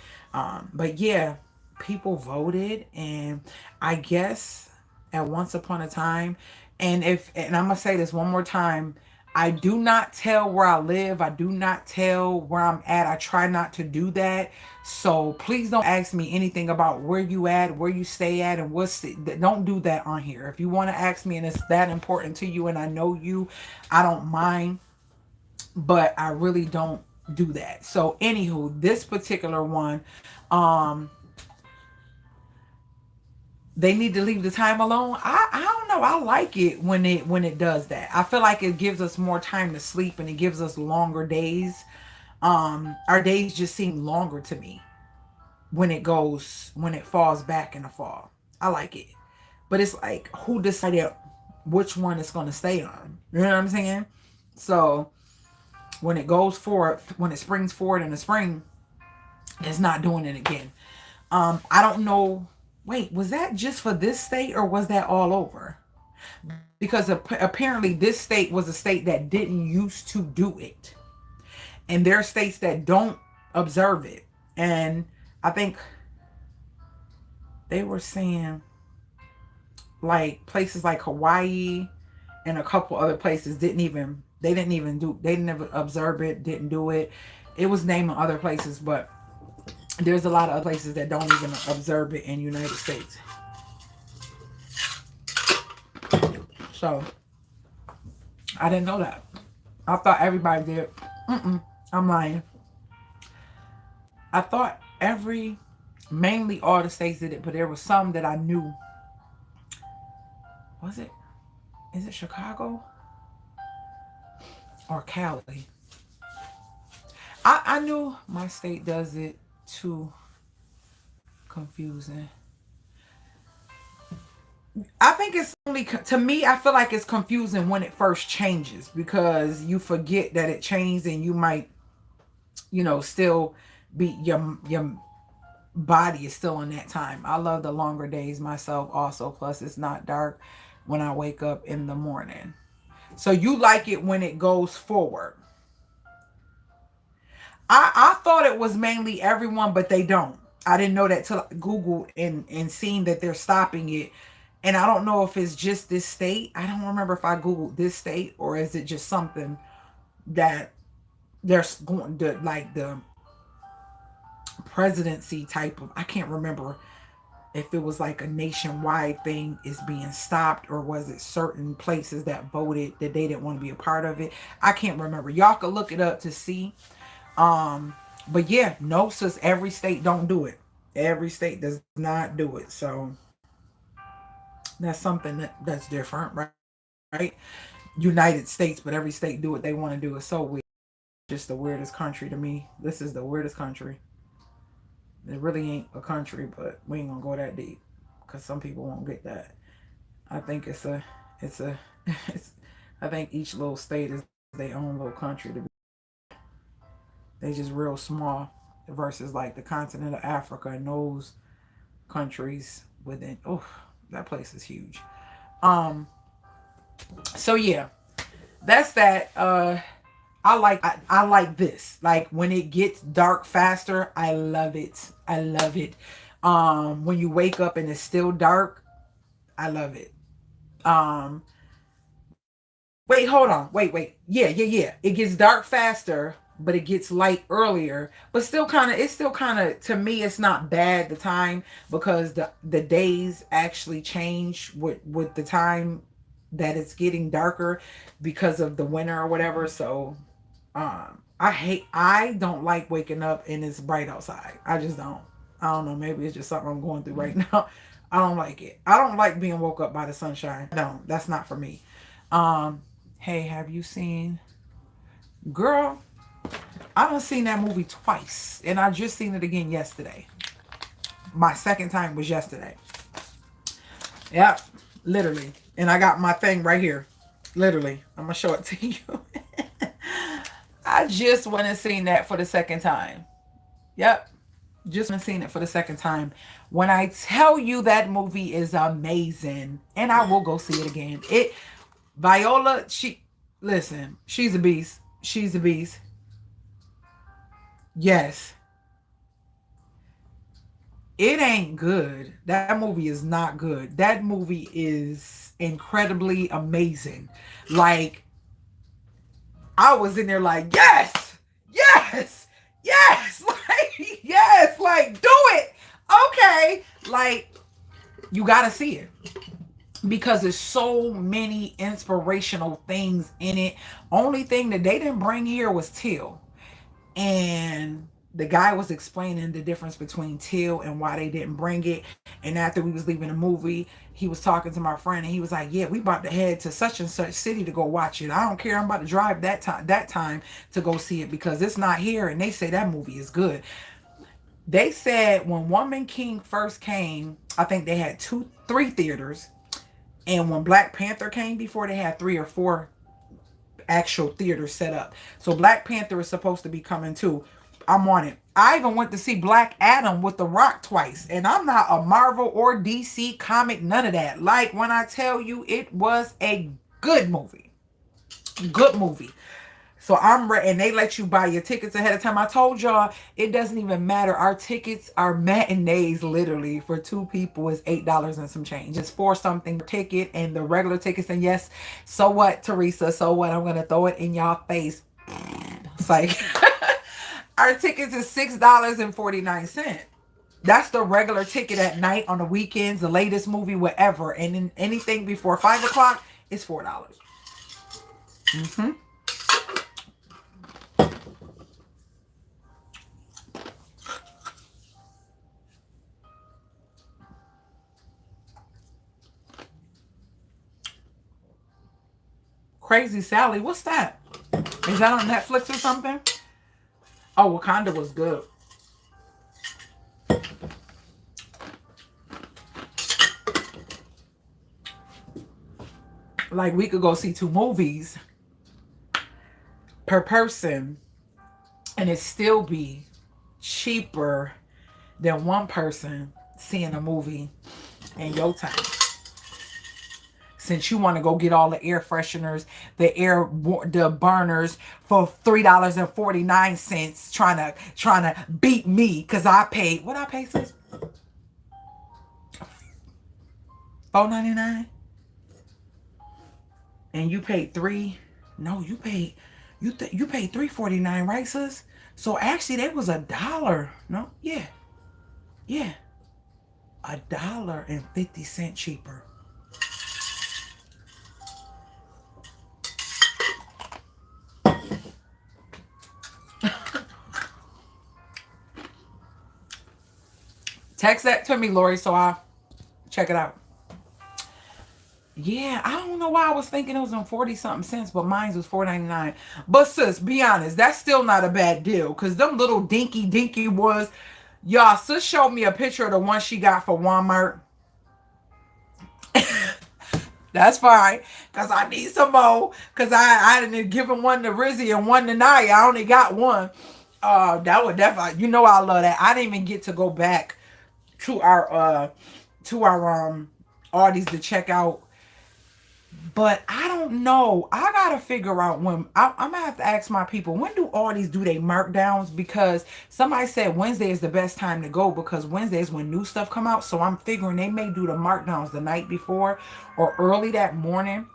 But yeah, people voted, and I guess at once upon a time, and I'm gonna say this one more time, I do not tell where I live. I do not tell where I'm at. I try not to do that. So please don't ask me anything about where you at, where you stay at, and don't do that on here. If you want to ask me and it's that important to you and I know you, I don't mind, but I really don't do that. So anywho, this particular one, um, they need to leave the time alone. I don't know. I like it when it does that. I feel like it gives us more time to sleep and it gives us longer days. Our days just seem longer to me when it falls back in the fall. I like it. But it's like, who decided which one it's going to stay on? You know what I'm saying? So when it goes forward, when it springs forward in the spring, it's not doing it again. I don't know. Wait, was that just for this state or was that all over? Because apparently this state was a state that didn't used to do it. And there are states that don't observe it. And I think they were saying like places like Hawaii and a couple other places they didn't even observe it, didn't do it. It was naming other places, but there's a lot of other places that don't even observe it in the United States. So I didn't know that. I thought everybody did. I'm lying. I thought mainly all the states did it, but there was some that I knew. Was it? Is it Chicago or Cali? I knew my state does it too. Confusing. I think it's only to me. I feel like it's confusing when it first changes because you forget that it changed, and you might, still be your body is still in that time. I love the longer days myself also. Plus, it's not dark when I wake up in the morning. So you like it when it goes forward. I thought it was mainly everyone, but they don't. I didn't know that till I Googled and seen that they're stopping it. And I don't know if it's just this state. I don't remember if I Googled this state or is it just something that there's going to like the presidency type of, I can't remember if it was like a nationwide thing is being stopped or was it certain places that voted that they didn't want to be a part of it. I can't remember. Y'all can look it up to see. But yeah, no, sis, every state don't do it. Every state does not do it. So that's something that's different, right? United States, but every state do what they want to do. It's so weird. Just the weirdest country to me. This is the weirdest country. It really ain't a country, but we ain't gonna go that deep because some people won't get that. I think it's I think each little state is their own little country. They just real small versus like the continent of Africa and those countries within. Oh, that place is huge. Um. So yeah, that's that. I like this. Like when it gets dark faster, I love it. I love it. When you wake up and it's still dark, I love it. Um, Wait, hold on. Wait. Yeah. It gets dark faster, but it gets light earlier. But it's still kind of, to me, it's not bad the time because the days actually change with the time that it's getting darker because of the winter or whatever. So, I don't like waking up and it's bright outside. I just don't. I don't know. Maybe it's just something I'm going through right now. I don't like it. I don't like being woke up by the sunshine. No, that's not for me. Um, Hey, have you seen, girl? I done seen that movie twice, and I just seen it again yesterday. My second time was yesterday. Yep, literally. And I got my thing right here. Literally, I'm gonna show it to you. I just went and seen that for the second time. Yep, just went and seen it for the second time. When I tell you that movie is amazing, and I will go see it again. Viola, listen, she's a beast. She's a beast. Yes. It ain't good. That movie is not good. That movie is incredibly amazing. Like, I was in there like, yes, yes, yes, like, yes, like, do it. Okay. Like, you gotta see it. Because there's so many inspirational things in it. Only thing that they didn't bring here was teal. And the guy was explaining the difference between teal and why they didn't bring it. And after we was leaving the movie, he was talking to my friend and he was like, yeah, we about to head to such and such city to go watch it. I don't care. I'm about to drive that time to go see it because it's not here. And they say that movie is good. They said when Woman King first came, I think they had 3 theaters. And when Black Panther came before, they had 3 or 4 actual theaters set up. So Black Panther is supposed to be coming too. I'm on it. I even went to see Black Adam with The Rock twice. And I'm not a Marvel or DC comic, none of that. Like when I tell you it was a good movie. Good movie. So I'm ready, and they let you buy your tickets ahead of time. I told y'all it doesn't even matter. Our tickets are matinees, literally for 2 people is $8 and some change. It's for something ticket and the regular tickets. And yes, so what, Teresa? So what? I'm gonna throw it in y'all face. It's like our tickets is $6.49. That's the regular ticket at night on the weekends, the latest movie, whatever. And then anything before 5 o'clock is $4. Mm-hmm. Crazy Sally, what's that? Is that on Netflix or something? Oh, Wakanda was good. Like we could go see 2 movies per person and it still be cheaper than one person seeing a movie in your time. Since you want to go get all the air fresheners, the burners for $3.49, trying to beat me because I paid, what I pay, sis? $4.99, and you paid No, you paid $3.49, right, sis? So actually, that was $1. No, yeah, $1.50 cheaper. Text that to me, Lori, so I'll check it out. Yeah, I don't know why I was thinking it was on 40-something cents, but mine was $4.99. But sis, be honest, that's still not a bad deal. Because them little dinky was, y'all, sis showed me a picture of the one she got for Walmart. That's fine. Because I need some more. Because I didn't give him one to Rizzy and one to Naya. I only got one. That would definitely, you know, I love that. I didn't even get to go back to our Arties to check out. But I don't know. I gotta figure out when I'm gonna have to ask my people, when do all these do they markdowns? Because somebody said Wednesday is the best time to go because Wednesday is when new stuff come out. So I'm figuring they may do the markdowns the night before or early that morning.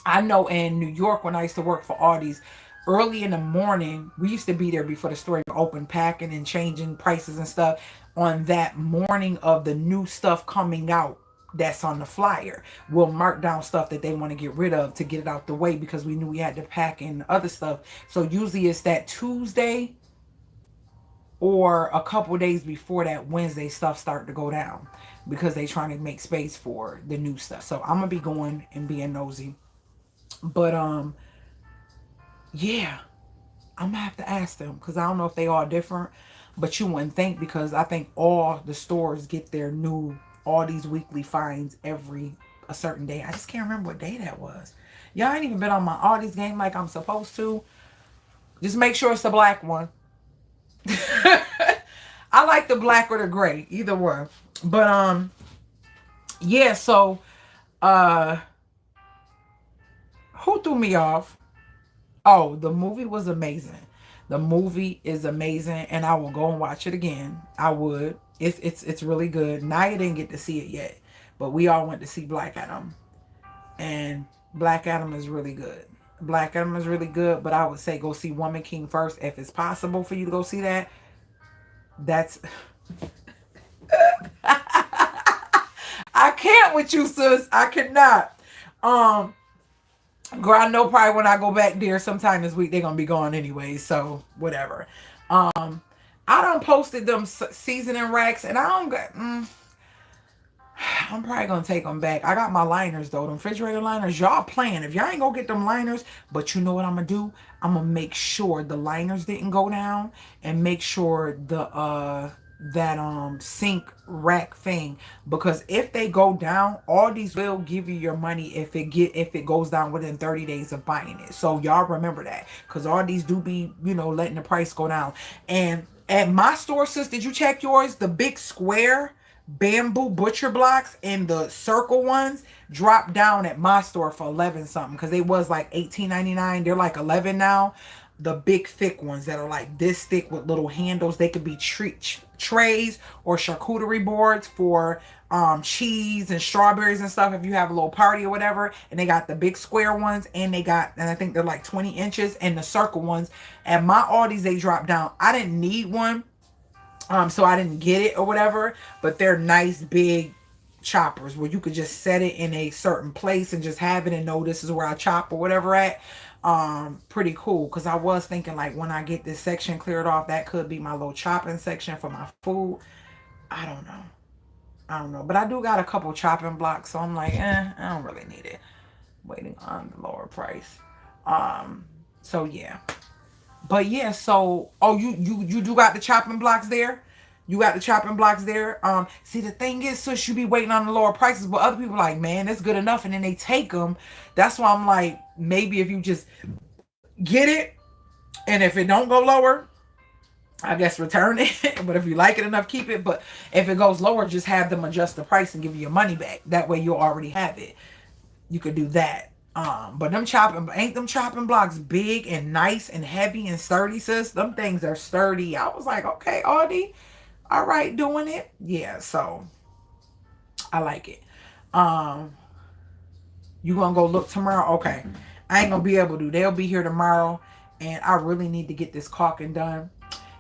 I know in New York when I used to work for Aldi's, early in the morning, we used to be there before the store opened, packing and changing prices and stuff on that morning of the new stuff coming out that's on the flyer. We'll mark down stuff that they want to get rid of to get it out the way because we knew we had to pack in other stuff. So usually it's that Tuesday or a couple days before that Wednesday stuff start to go down because they trying to make space for the new stuff. So I'm gonna be going and being nosy. But yeah, I'm gonna have to ask them because I don't know if they are different, but you wouldn't think because I think all the stores get their new all these weekly finds every a certain day. I just can't remember what day that was. Y'all ain't even been on my Aldi's game like I'm supposed to. Just make sure it's the black one. I like the black or the gray, either one. But yeah, so uh who threw me off? Oh, the movie was amazing. The movie is amazing, and I will go and watch it again. I would. It's really good. Naya didn't get to see it yet, but we all went to see Black Adam, and Black Adam is really good. Black Adam is really good, but I would say go see Woman King first if it's possible for you to go see that. That's I can't with you, sis. I cannot. Um, Girl, I know probably when I go back there sometime this week, they're going to be gone anyway. So, whatever. I done posted them seasoning racks, and I don't got. I'm probably going to take them back. I got my liners, though. Them refrigerator liners. Y'all playing. If y'all ain't going to get them liners, but you know what I'm going to do? I'm going to make sure the liners didn't go down and make sure that sink rack thing, because if they go down, all these will give you your money if it goes down within 30 days of buying it. So y'all remember that, because all these do be, letting the price go down. And at my store, sis, did you check yours? The big square bamboo butcher blocks and the circle ones dropped down at my store for 11 something, because they was like 18.99. They're like 11 now. The big thick ones that are like this thick with little handles, they could be trays or charcuterie boards for cheese and strawberries and stuff if you have a little party or whatever. And they got the big square ones, and I think they're like 20 inches, and the circle ones. At my Aldi's, they dropped down. I didn't need one, so I didn't get it or whatever, but they're nice big choppers where you could just set it in a certain place and just have it and know this is where I chop or whatever at. Pretty cool, because I was thinking like when I get this section cleared off, that could be my little chopping section for my food. I don't know, but I do got a couple chopping blocks, so I'm like, I don't really need it. Waiting on the lower price. So yeah. But yeah, so you do got the chopping blocks there? You got the chopping blocks there. See, the thing is, sis, you be waiting on the lower prices, but other people like, man, that's good enough, and then they take them. That's why I'm like, maybe if you just get it, and if it don't go lower, I guess return it. But if you like it enough, keep it. But if it goes lower, just have them adjust the price and give you your money back. That way you'll already have it. You could do that. But them chopping blocks big and nice and heavy and sturdy, sis? Them things are sturdy. I was like, okay, Audie, all right, doing it. Yeah, so I like it. You gonna go look tomorrow? Okay. I ain't gonna be able to. They'll be here tomorrow, and I really need to get this caulking done.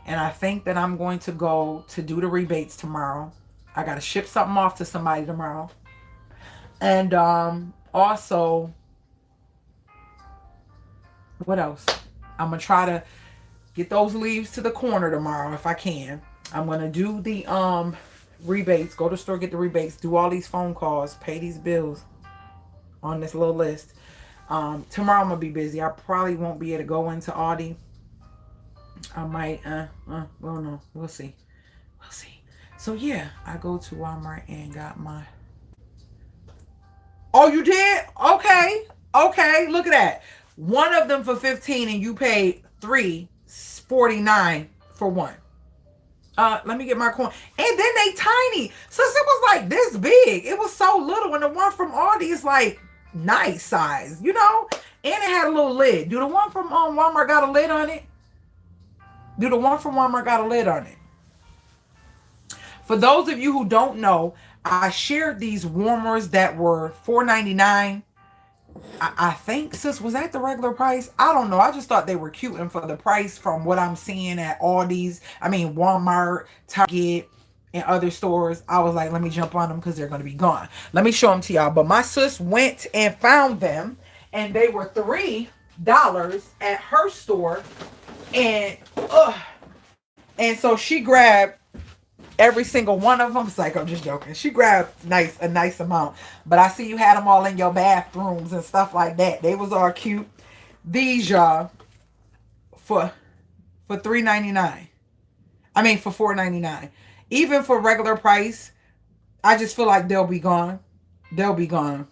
And I think that I'm going to go to do the rebates tomorrow. I gotta ship something off to somebody tomorrow. And also, what else? I'm gonna try to get those leaves to the corner tomorrow if I can. I'm gonna do the rebates, go to the store, get the rebates, do all these phone calls, pay these bills on this little list. Tomorrow I'm gonna be busy. I probably won't be able to go into Aldi. I might well, no, we'll see. So yeah, I go to Walmart and got my Oh, you did? Okay. Okay. Look at that. One of them for 15 and you paid 3.49 for one. Let me get my coin. And then they tiny. So it was like this big. It was so little. And the one from Aldi is like nice size, you know? And it had a little lid. Do the one from Walmart got a lid on it? Do the one from Walmart got a lid on it? For those of you who don't know, I shared these warmers that were $4.99. I think, sis, was that the regular price? I don't know. I just thought they were cute, and for the price from what I'm seeing at Aldi's, I mean Walmart, Target, and other stores, I was like, let me jump on them because they're going to be gone. Let me show them to y'all. But my sis went and found them, and they were $3 at her store, and and so she grabbed every single one of them. It's like, I'm just joking. She grabbed a nice amount. But I see you had them all in your bathrooms and stuff like that. They was all cute. These, y'all, for $3.99. I mean, for $4.99. Even for regular price, I just feel like they'll be gone. They'll be gone.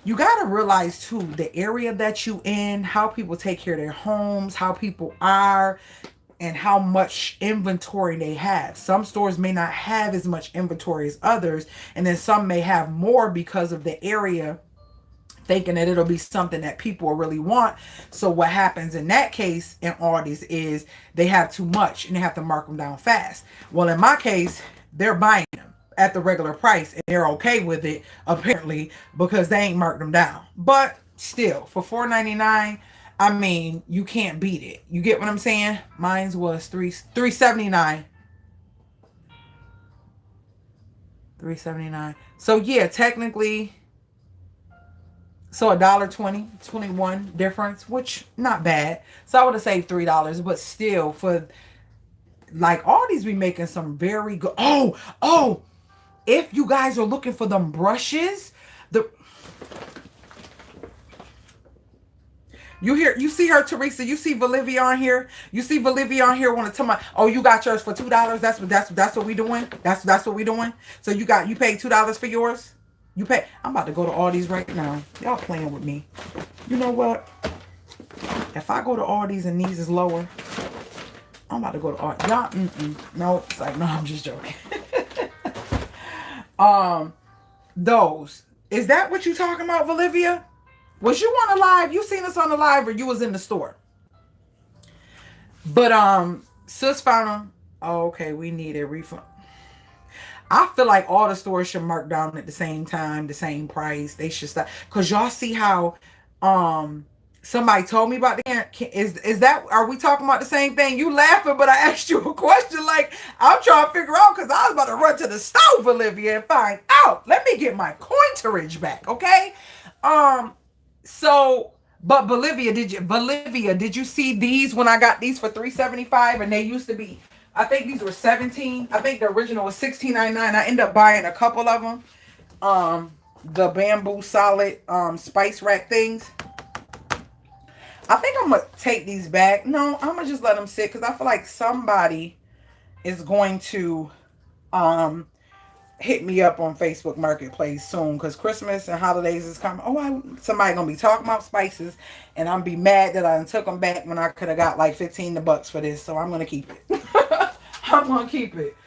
You got to realize, too, the area that you in, how people take care of their homes, how people are, and how much inventory they have. Some stores may not have as much inventory as others, and then some may have more because of the area, thinking that it'll be something that people will really want. So what happens in that case in Aldi's is they have too much and they have to mark them down fast. Well, in my case, they're buying them at the regular price and they're okay with it, apparently, because they ain't marked them down. But still, for $4.99, I mean, you can't beat it. You get what I'm saying? Mine's was $3.79. $3.79. So yeah, technically, so $1.20, 21 difference, which not bad. So I would have saved $3, but still, for like all these be making some very good. Oh, if you guys are looking for them brushes, the you see her, Teresa. You see Valivia on here. You see Valivia on here. Want to tell me? Oh, you got yours for $2. That's what we doing. That's what we doing. So you paid $2 for yours. You pay. I'm about to go to Aldi's right now. Y'all playing with me. You know what? If I go to Aldi's and these is lower, I'm about to go to Aldi's. Y'all, no, it's like, no, I'm just joking. Those. Is that what you talking about, Valivia? Was you on the live? You seen us on the live or you was in the store? But, sis found them. Oh, okay, we need a refund. I feel like all the stores should mark down at the same time, the same price. They should stop. Because y'all see how somebody told me about the is that, are we talking about the same thing? You laughing, but I asked you a question like I'm trying to figure out because I was about to run to the stove, Olivia, and find out. Let me get my cointerage back, okay? So, but Bolivia, did you see these when I got these for $3.75 and they used to be, I think these were $17. I think the original was $16.99. I ended up buying a couple of them. The bamboo solid spice rack things. I think I'm gonna take these back. No, I'm gonna just let them sit because I feel like somebody is going to hit me up on Facebook Marketplace soon because Christmas and holidays is coming. Somebody gonna be talking about spices and I'm be mad that I took them back when I could have got like $15 for this. So I'm gonna keep it. I'm gonna keep it.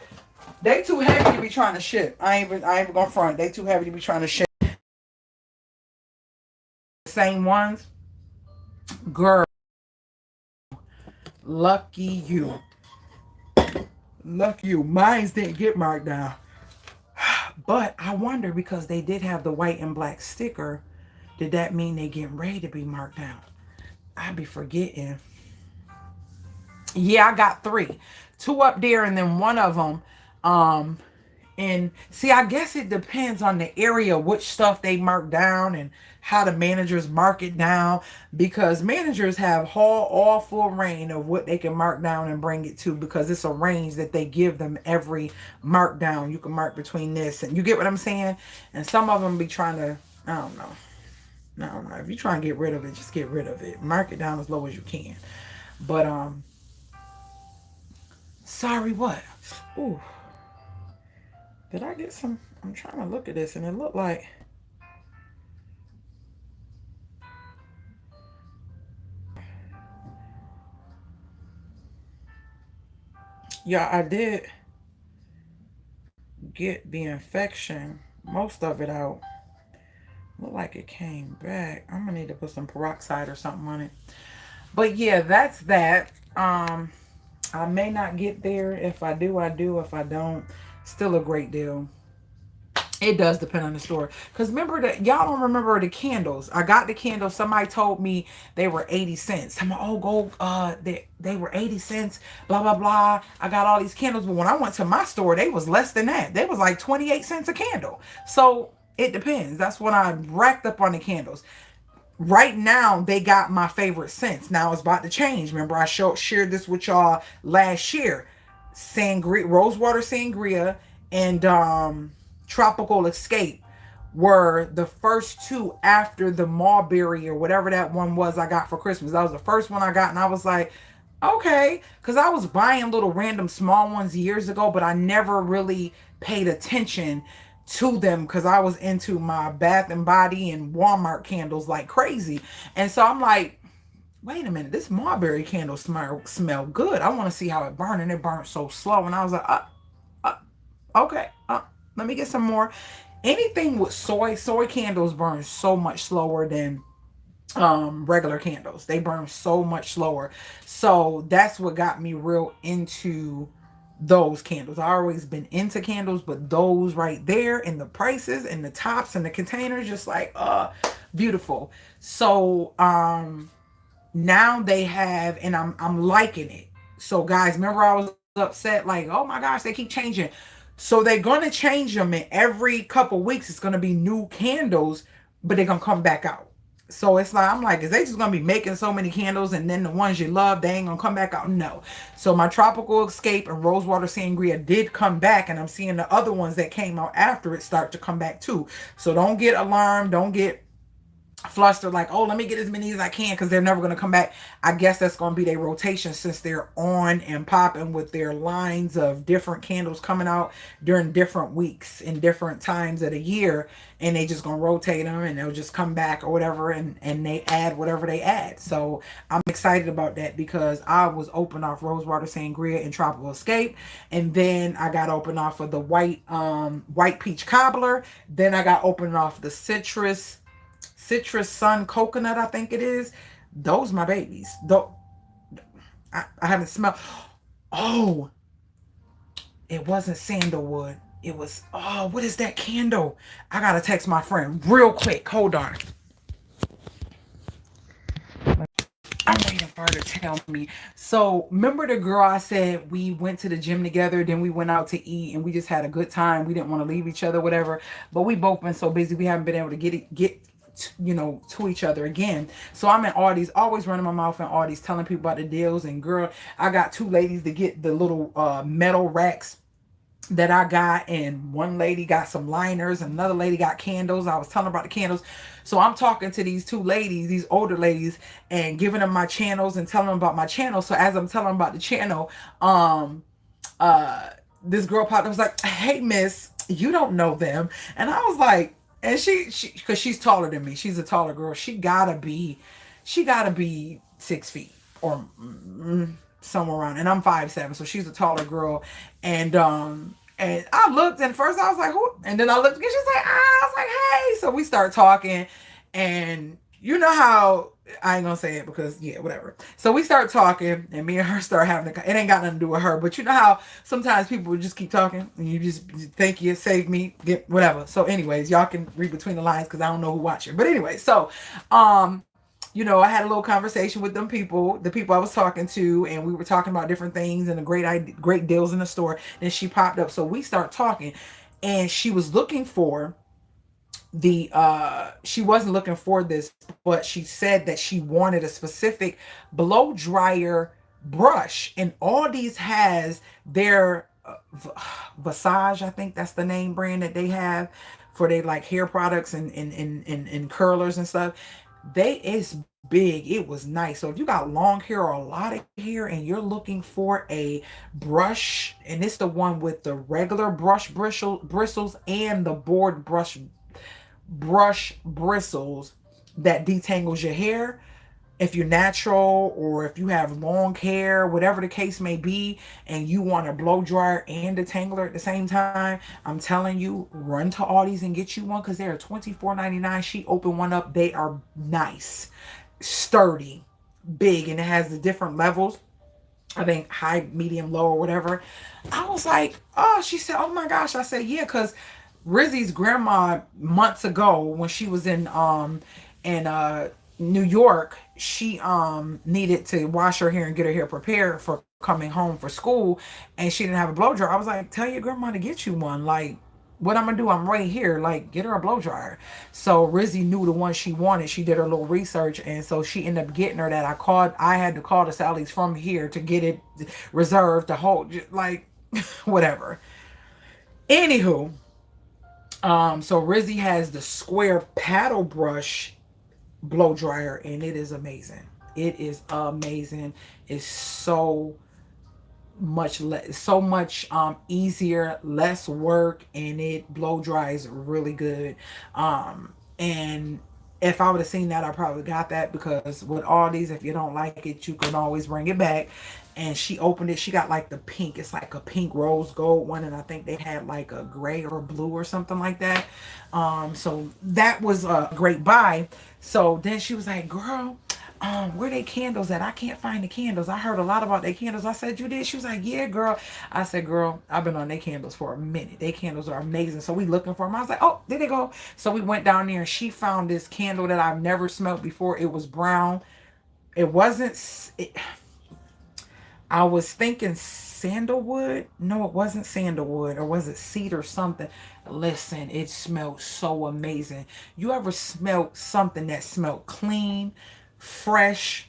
They too heavy to be trying to ship. I ain't gonna front. They too heavy to be trying to ship. Same ones, girl. Lucky you. Lucky you. Mines didn't get marked down. But I wonder because they did have the white and black sticker, did that mean they getting ready to be marked down? I be forgetting. Yeah, I got 3. 2 up there and then one of them. And see, I guess it depends on the area, which stuff they mark down and how the managers mark it down. Because managers have all full reign of what they can mark down and bring it to because it's a range that they give them every markdown. You can mark between this and you get what I'm saying? And some of them be trying to, I don't know. If you try and get rid of it, just get rid of it. Mark it down as low as you can. But, sorry, what? Ooh. Did I get some? I'm trying to look at this and it looked like Yeah, I did get the infection, most of it out. Look like it came back. I'm gonna need to put some peroxide or something on it. But yeah, that's that. I may not get there. If I do, I do. If I don't, still a great deal. It does depend on the store. Because remember that y'all don't remember the candles. I got the candles. Somebody told me they were 80 cents. I'm like, oh, go, they were 80 cents, blah, blah, blah. I got all these candles. But when I went to my store, they was less than that. They was like 28 cents a candle. So it depends. That's when I racked up on the candles. Right now, they got my favorite scents. Now it's about to change. Remember, I shared this with y'all last year. Sangria, Rosewater Sangria, and Tropical Escape were the first two after the Mulberry or whatever that one was I got for Christmas. That was the first one I got, and I was like, okay, because I was buying little random small ones years ago, but I never really paid attention to them because I was into my Bath and Body and Walmart candles like crazy. And so I'm like, wait a minute, this mulberry candle smell good. I want to see how it burned, and it burned so slow. And I was like, uh, okay, let me get some more. Anything with soy candles burn so much slower than regular candles. They burn so much slower. So that's what got me real into those candles. I always been into candles, but those right there and the prices and the tops and the containers, just like beautiful. So now they have, and I'm liking it. So guys, remember I was upset like, oh my gosh, they keep changing. So they're gonna change them, and every couple weeks it's gonna be new candles, but they're gonna come back out. So it's like, I'm like, is they just gonna be making so many candles and then the ones you love, they ain't gonna come back out? No. So my Tropical Escape and Rosewater Sangria did come back, and I'm seeing the other ones that came out after it start to come back too. So don't get alarmed, don't get flustered like, oh, let me get as many as I can, because they're never going to come back. I guess that's going to be their rotation, since they're on and popping with their lines of different candles coming out during different weeks and different times of the year, and they just going to rotate them and they'll just come back or whatever, and they add whatever they add. So I'm excited about that, because I was open off Rosewater Sangria and Tropical Escape, and then I got open off of the white peach cobbler, then I got open off the citrus sun coconut, I think it is. Those my babies. Though I haven't smelled. Oh, it wasn't sandalwood. It was, oh, what is that candle? I gotta text my friend real quick. Hold on. I'm waiting for her to tell me. So remember the girl I said we went to the gym together, then we went out to eat and we just had a good time. We didn't want to leave each other, whatever. But we both been so busy, we haven't been able to get to each other again. So I'm in Aldi's, always running my mouth in Aldi's, telling people about the deals. And girl, I got two ladies to get the little metal racks that I got, and one lady got some liners, another lady got candles. I was telling her about the candles. So I'm talking to these two ladies, these older ladies, and giving them my channels and telling them about my channel. So as I'm telling them about the channel, this girl popped up, was like, hey miss, you don't know them. And I was like, and she because she's taller than me, she's a taller girl, she gotta be 6 feet or somewhere around, and I'm 5'7", so she's a taller girl. And I looked, and first I was like, who? And then I looked again, she's like, I was like, hey. So we start talking, and you know how, I ain't gonna say it because, yeah, whatever. So we start talking, and me and her start having it ain't got nothing to do with her, but you know how sometimes people just keep talking, and you just think you saved me, get whatever. So anyways, y'all can read between the lines, because I don't know who watching. But anyway, so I had a little conversation with the people I was talking to, and we were talking about different things and the great deals in the store. Then she popped up, so we start talking, and she was looking for she wasn't looking for this, but she said that she wanted a specific blow dryer brush, and Aldi's has their Visage, I think that's the name brand that they have for their like hair products and curlers and stuff. It's big. It was nice. So if you got long hair or a lot of hair and you're looking for a brush, and it's the one with the regular brush bristles and the board brush bristles that detangles your hair, if you're natural or if you have long hair, whatever the case may be, and you want a blow dryer and a tangler at the same time, I'm telling you, run to Aldi's and get you one because they are $24.99. She opened one up. They are nice, sturdy, big, and it has the different levels. I think high, medium, low, or whatever. I was like, oh, she said, oh my gosh. I said, yeah, because Rizzy's grandma months ago when she was in New York, she needed to wash her hair and get her hair prepared for coming home for school, and she didn't have a blow dryer. I was like, tell your grandma to get you one. Like, what I'm gonna do? I'm right here. Like, get her a blow dryer. So Rizzy knew the one she wanted. She did her little research, and so she ended up getting her that. I had to call the Sally's from here to get it reserved to hold. Like, whatever. Anywho, so Rizzy has the square paddle brush blow dryer, and it is amazing. It is amazing. It's so much easier, less work, and it blow dries really good. And if I would have seen that, I probably got that, because with all these, if you don't like it, you can always bring it back. And she opened it. She got like the pink. It's like a pink rose gold one, and I think they had like a gray or blue or something like that. So that was a great buy. So then she was like, "Girl, where they candles at? I can't find the candles. I heard a lot about their candles." I said, "You did?" She was like, "Yeah, girl." I said, "Girl, I've been on their candles for a minute. Their candles are amazing." So we looking for them. I was like, "Oh, there they go." So we went down there, and she found this candle that I've never smelled before. It was brown. It wasn't. I was thinking sandalwood. No, it wasn't sandalwood, or was it cedar something? Listen, it smelled so amazing. You ever smelled something that smelled clean, fresh,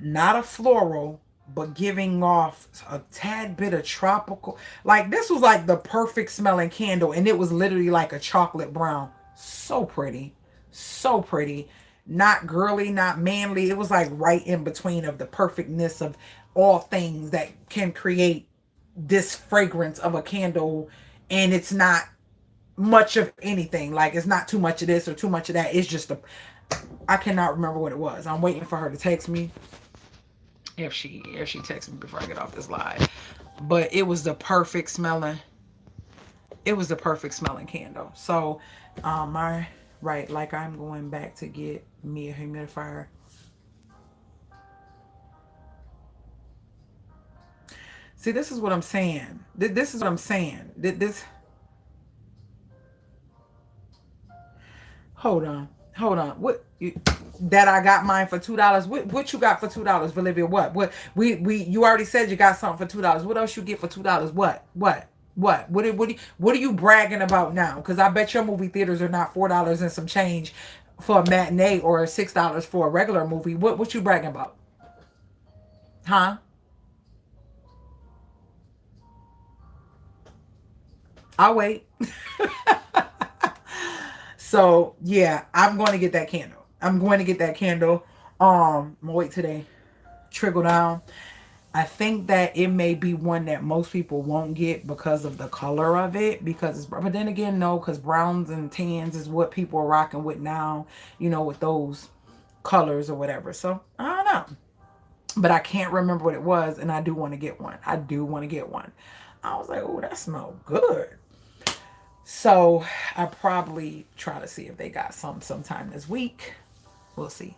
not a floral, but giving off a tad bit of tropical? Like, this was like the perfect smelling candle, and it was literally like a chocolate brown. So pretty. So pretty. Not girly, not manly. It was like right in between of the perfectness of all things that can create this fragrance of a candle. And it's not much of anything. Like, it's not too much of this or too much of that. It's just I cannot remember what it was. I'm waiting for her to text me, if she texts me before I get off this live. But it was the perfect smelling. It was the perfect smelling candle. So, my right, like, I'm going back to get me a humidifier. See, this is what I'm saying. This is what I'm saying. This. Hold on. Hold on. What that I got mine for $2. What you got for $2, Olivia? What we you already said you got something for $2. What else you get for $2? What are you bragging about now? Because I bet your movie theaters are not $4 and some change for a matinee, or $6 for a regular movie. What you bragging about? Huh? I'll wait. So yeah, I'm going to get that candle. I'm going to get that candle. I'm gonna wait today. Trickle down. I think that it may be one that most people won't get because of the color of it. Because, but then again, no, because browns and tans is what people are rocking with now. With those colors or whatever. So I don't know, but I can't remember what it was, and I do want to get one. I do want to get one. I was like, oh, that smells good. So I probably try to see if they got some sometime this week. We'll see.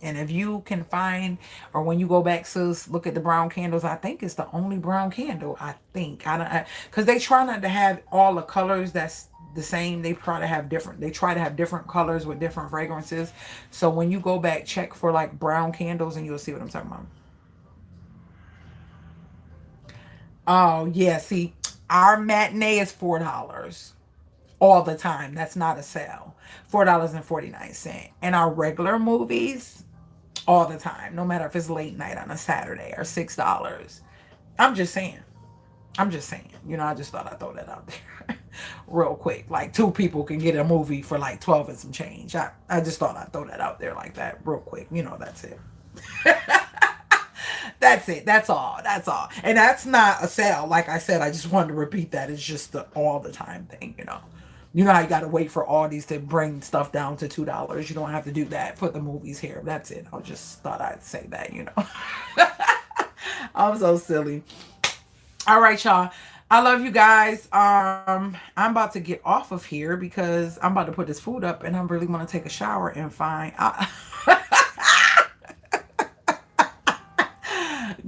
And if you can find, or when you go back, sis, look at the brown candles. I think it's the only brown candle. I think I don't, because they try not to have all the colors that's the same. They try to have different. They try to have different colors with different fragrances. So when you go back, check for like brown candles, and you'll see what I'm talking about. Oh yeah, see, our matinee is $4 all the time. That's not a sale. $4.49. And our regular movies all the time, no matter if it's late night on a Saturday, or $6. I'm just saying. I'm just saying. I just thought I'd throw that out there real quick. Like, two people can get a movie for like 12 and some change. I just thought I'd throw that out there like that real quick. That's it. That's it. That's all. That's all. And that's not a sale. Like I said, I just wanted to repeat that. It's just the all the time thing. You know how you got to wait for Aldi's to bring stuff down to $2. You don't have to do that for the movies here. That's it. I just thought I'd say that, you know. I'm so silly. All right, y'all. I love you guys. I'm about to get off of here because I'm about to put this food up and I really want to take a shower and find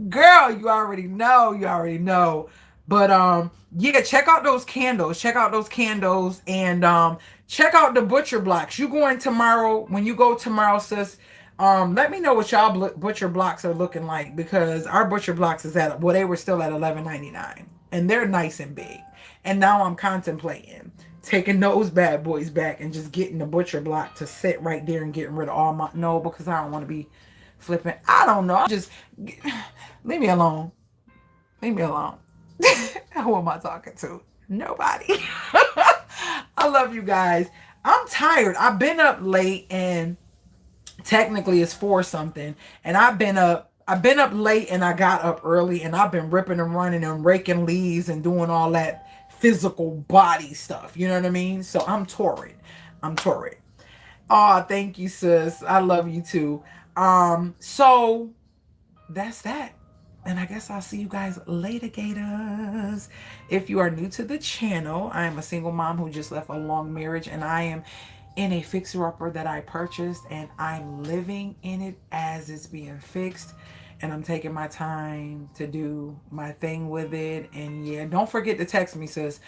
girl, you already know. You already know. But yeah, check out those candles. Check out those candles and check out the butcher blocks. You going tomorrow? When you go tomorrow, sis, let me know what y'all butcher blocks are looking like, because our butcher blocks is at, well, they were still at $11.99 and they're nice and big. And now I'm contemplating taking those bad boys back and just getting the butcher block to sit right there and getting rid of all my, no, because I don't want to be flipping. I don't know. I just leave me alone. Leave me alone. Who am I talking to? Nobody. I love you guys. I'm tired. I've been up late, and technically it's 4 something, and I've been up late and I got up early, and I've been ripping and running and raking leaves and doing all that physical body stuff. You know what I mean? So I'm torrid. Oh, thank you, sis. I love you too. So that's that. And I guess I'll see you guys later, Gators. If you are new to the channel, I am a single mom who just left a long marriage, and I am in a fixer-upper that I purchased, and I'm living in it as it's being fixed. And I'm taking my time to do my thing with it. And yeah, don't forget to text me, sis.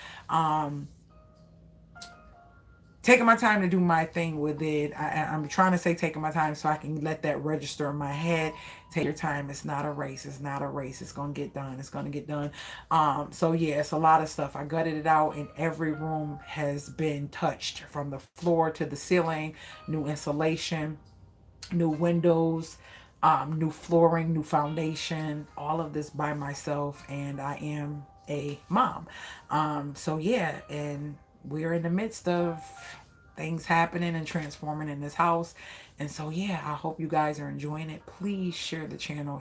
Taking my time to do my thing with it. I'm trying to say taking my time so I can let that register in my head. Take your time. It's not a race. It's not a race. It's going to get done. It's going to get done. So yeah, it's a lot of stuff. I gutted it out, and every room has been touched from the floor to the ceiling. New insulation, new windows, new flooring, new foundation, all of this by myself. And I am a mom. So yeah, and we're in the midst of things happening and transforming in this house. And so yeah, I hope you guys are enjoying it. Please share the channel.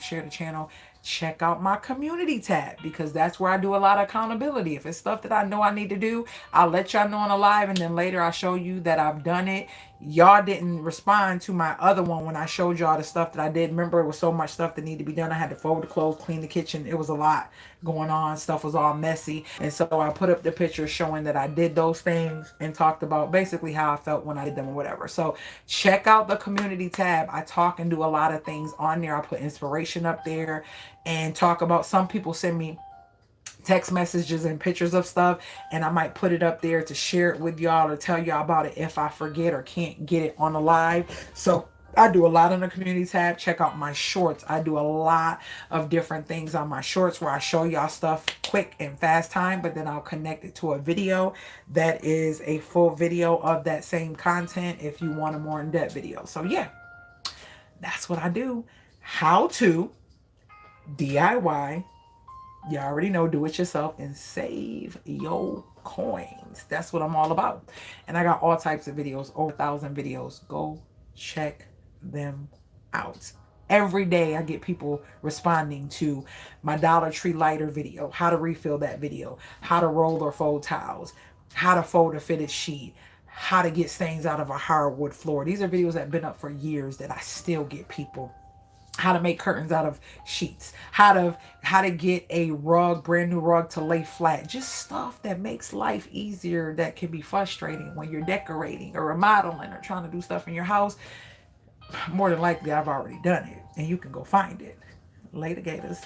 Check out my community tab, because that's where I do a lot of accountability. If it's stuff that I know I need to do, I'll let y'all know on a live, and then later I'll show you that I've done it. Y'all didn't respond to my other one when I showed y'all the stuff that I did. Remember, it was so much stuff that needed to be done. I had to fold the clothes, clean the kitchen. It was a lot going on. Stuff was all messy. And so I put up the picture showing that I did those things and talked about basically how I felt when I did them or whatever. So check out the community tab. I talk and do a lot of things on there. I put inspiration up there and talk about, some people send me text messages and pictures of stuff, and I might put it up there to share it with y'all or tell y'all about it if I forget or can't get it on the live. So I do a lot on the community tab. Check out my shorts. I do a lot of different things on my shorts where I show y'all stuff quick and fast time, but then I'll connect it to a video that is a full video of that same content if you want a more in-depth video. So yeah, that's what I do. How to DIY. You already know, do it yourself and save your coins. That's what I'm all about. And I got all types of videos, over 1,000 videos. Go check them out. Every day I get people responding to my Dollar Tree lighter video, how to refill that video, how to roll or fold towels, how to fold a fitted sheet, how to get stains out of a hardwood floor. These are videos that have been up for years that I still get people. How to make curtains out of sheets, how to get a rug, brand new rug, to lay flat. Just stuff that makes life easier, that can be frustrating when you're decorating or remodeling or trying to do stuff in your house. More than likely I've already done it, and you can go find it. Later, Gators.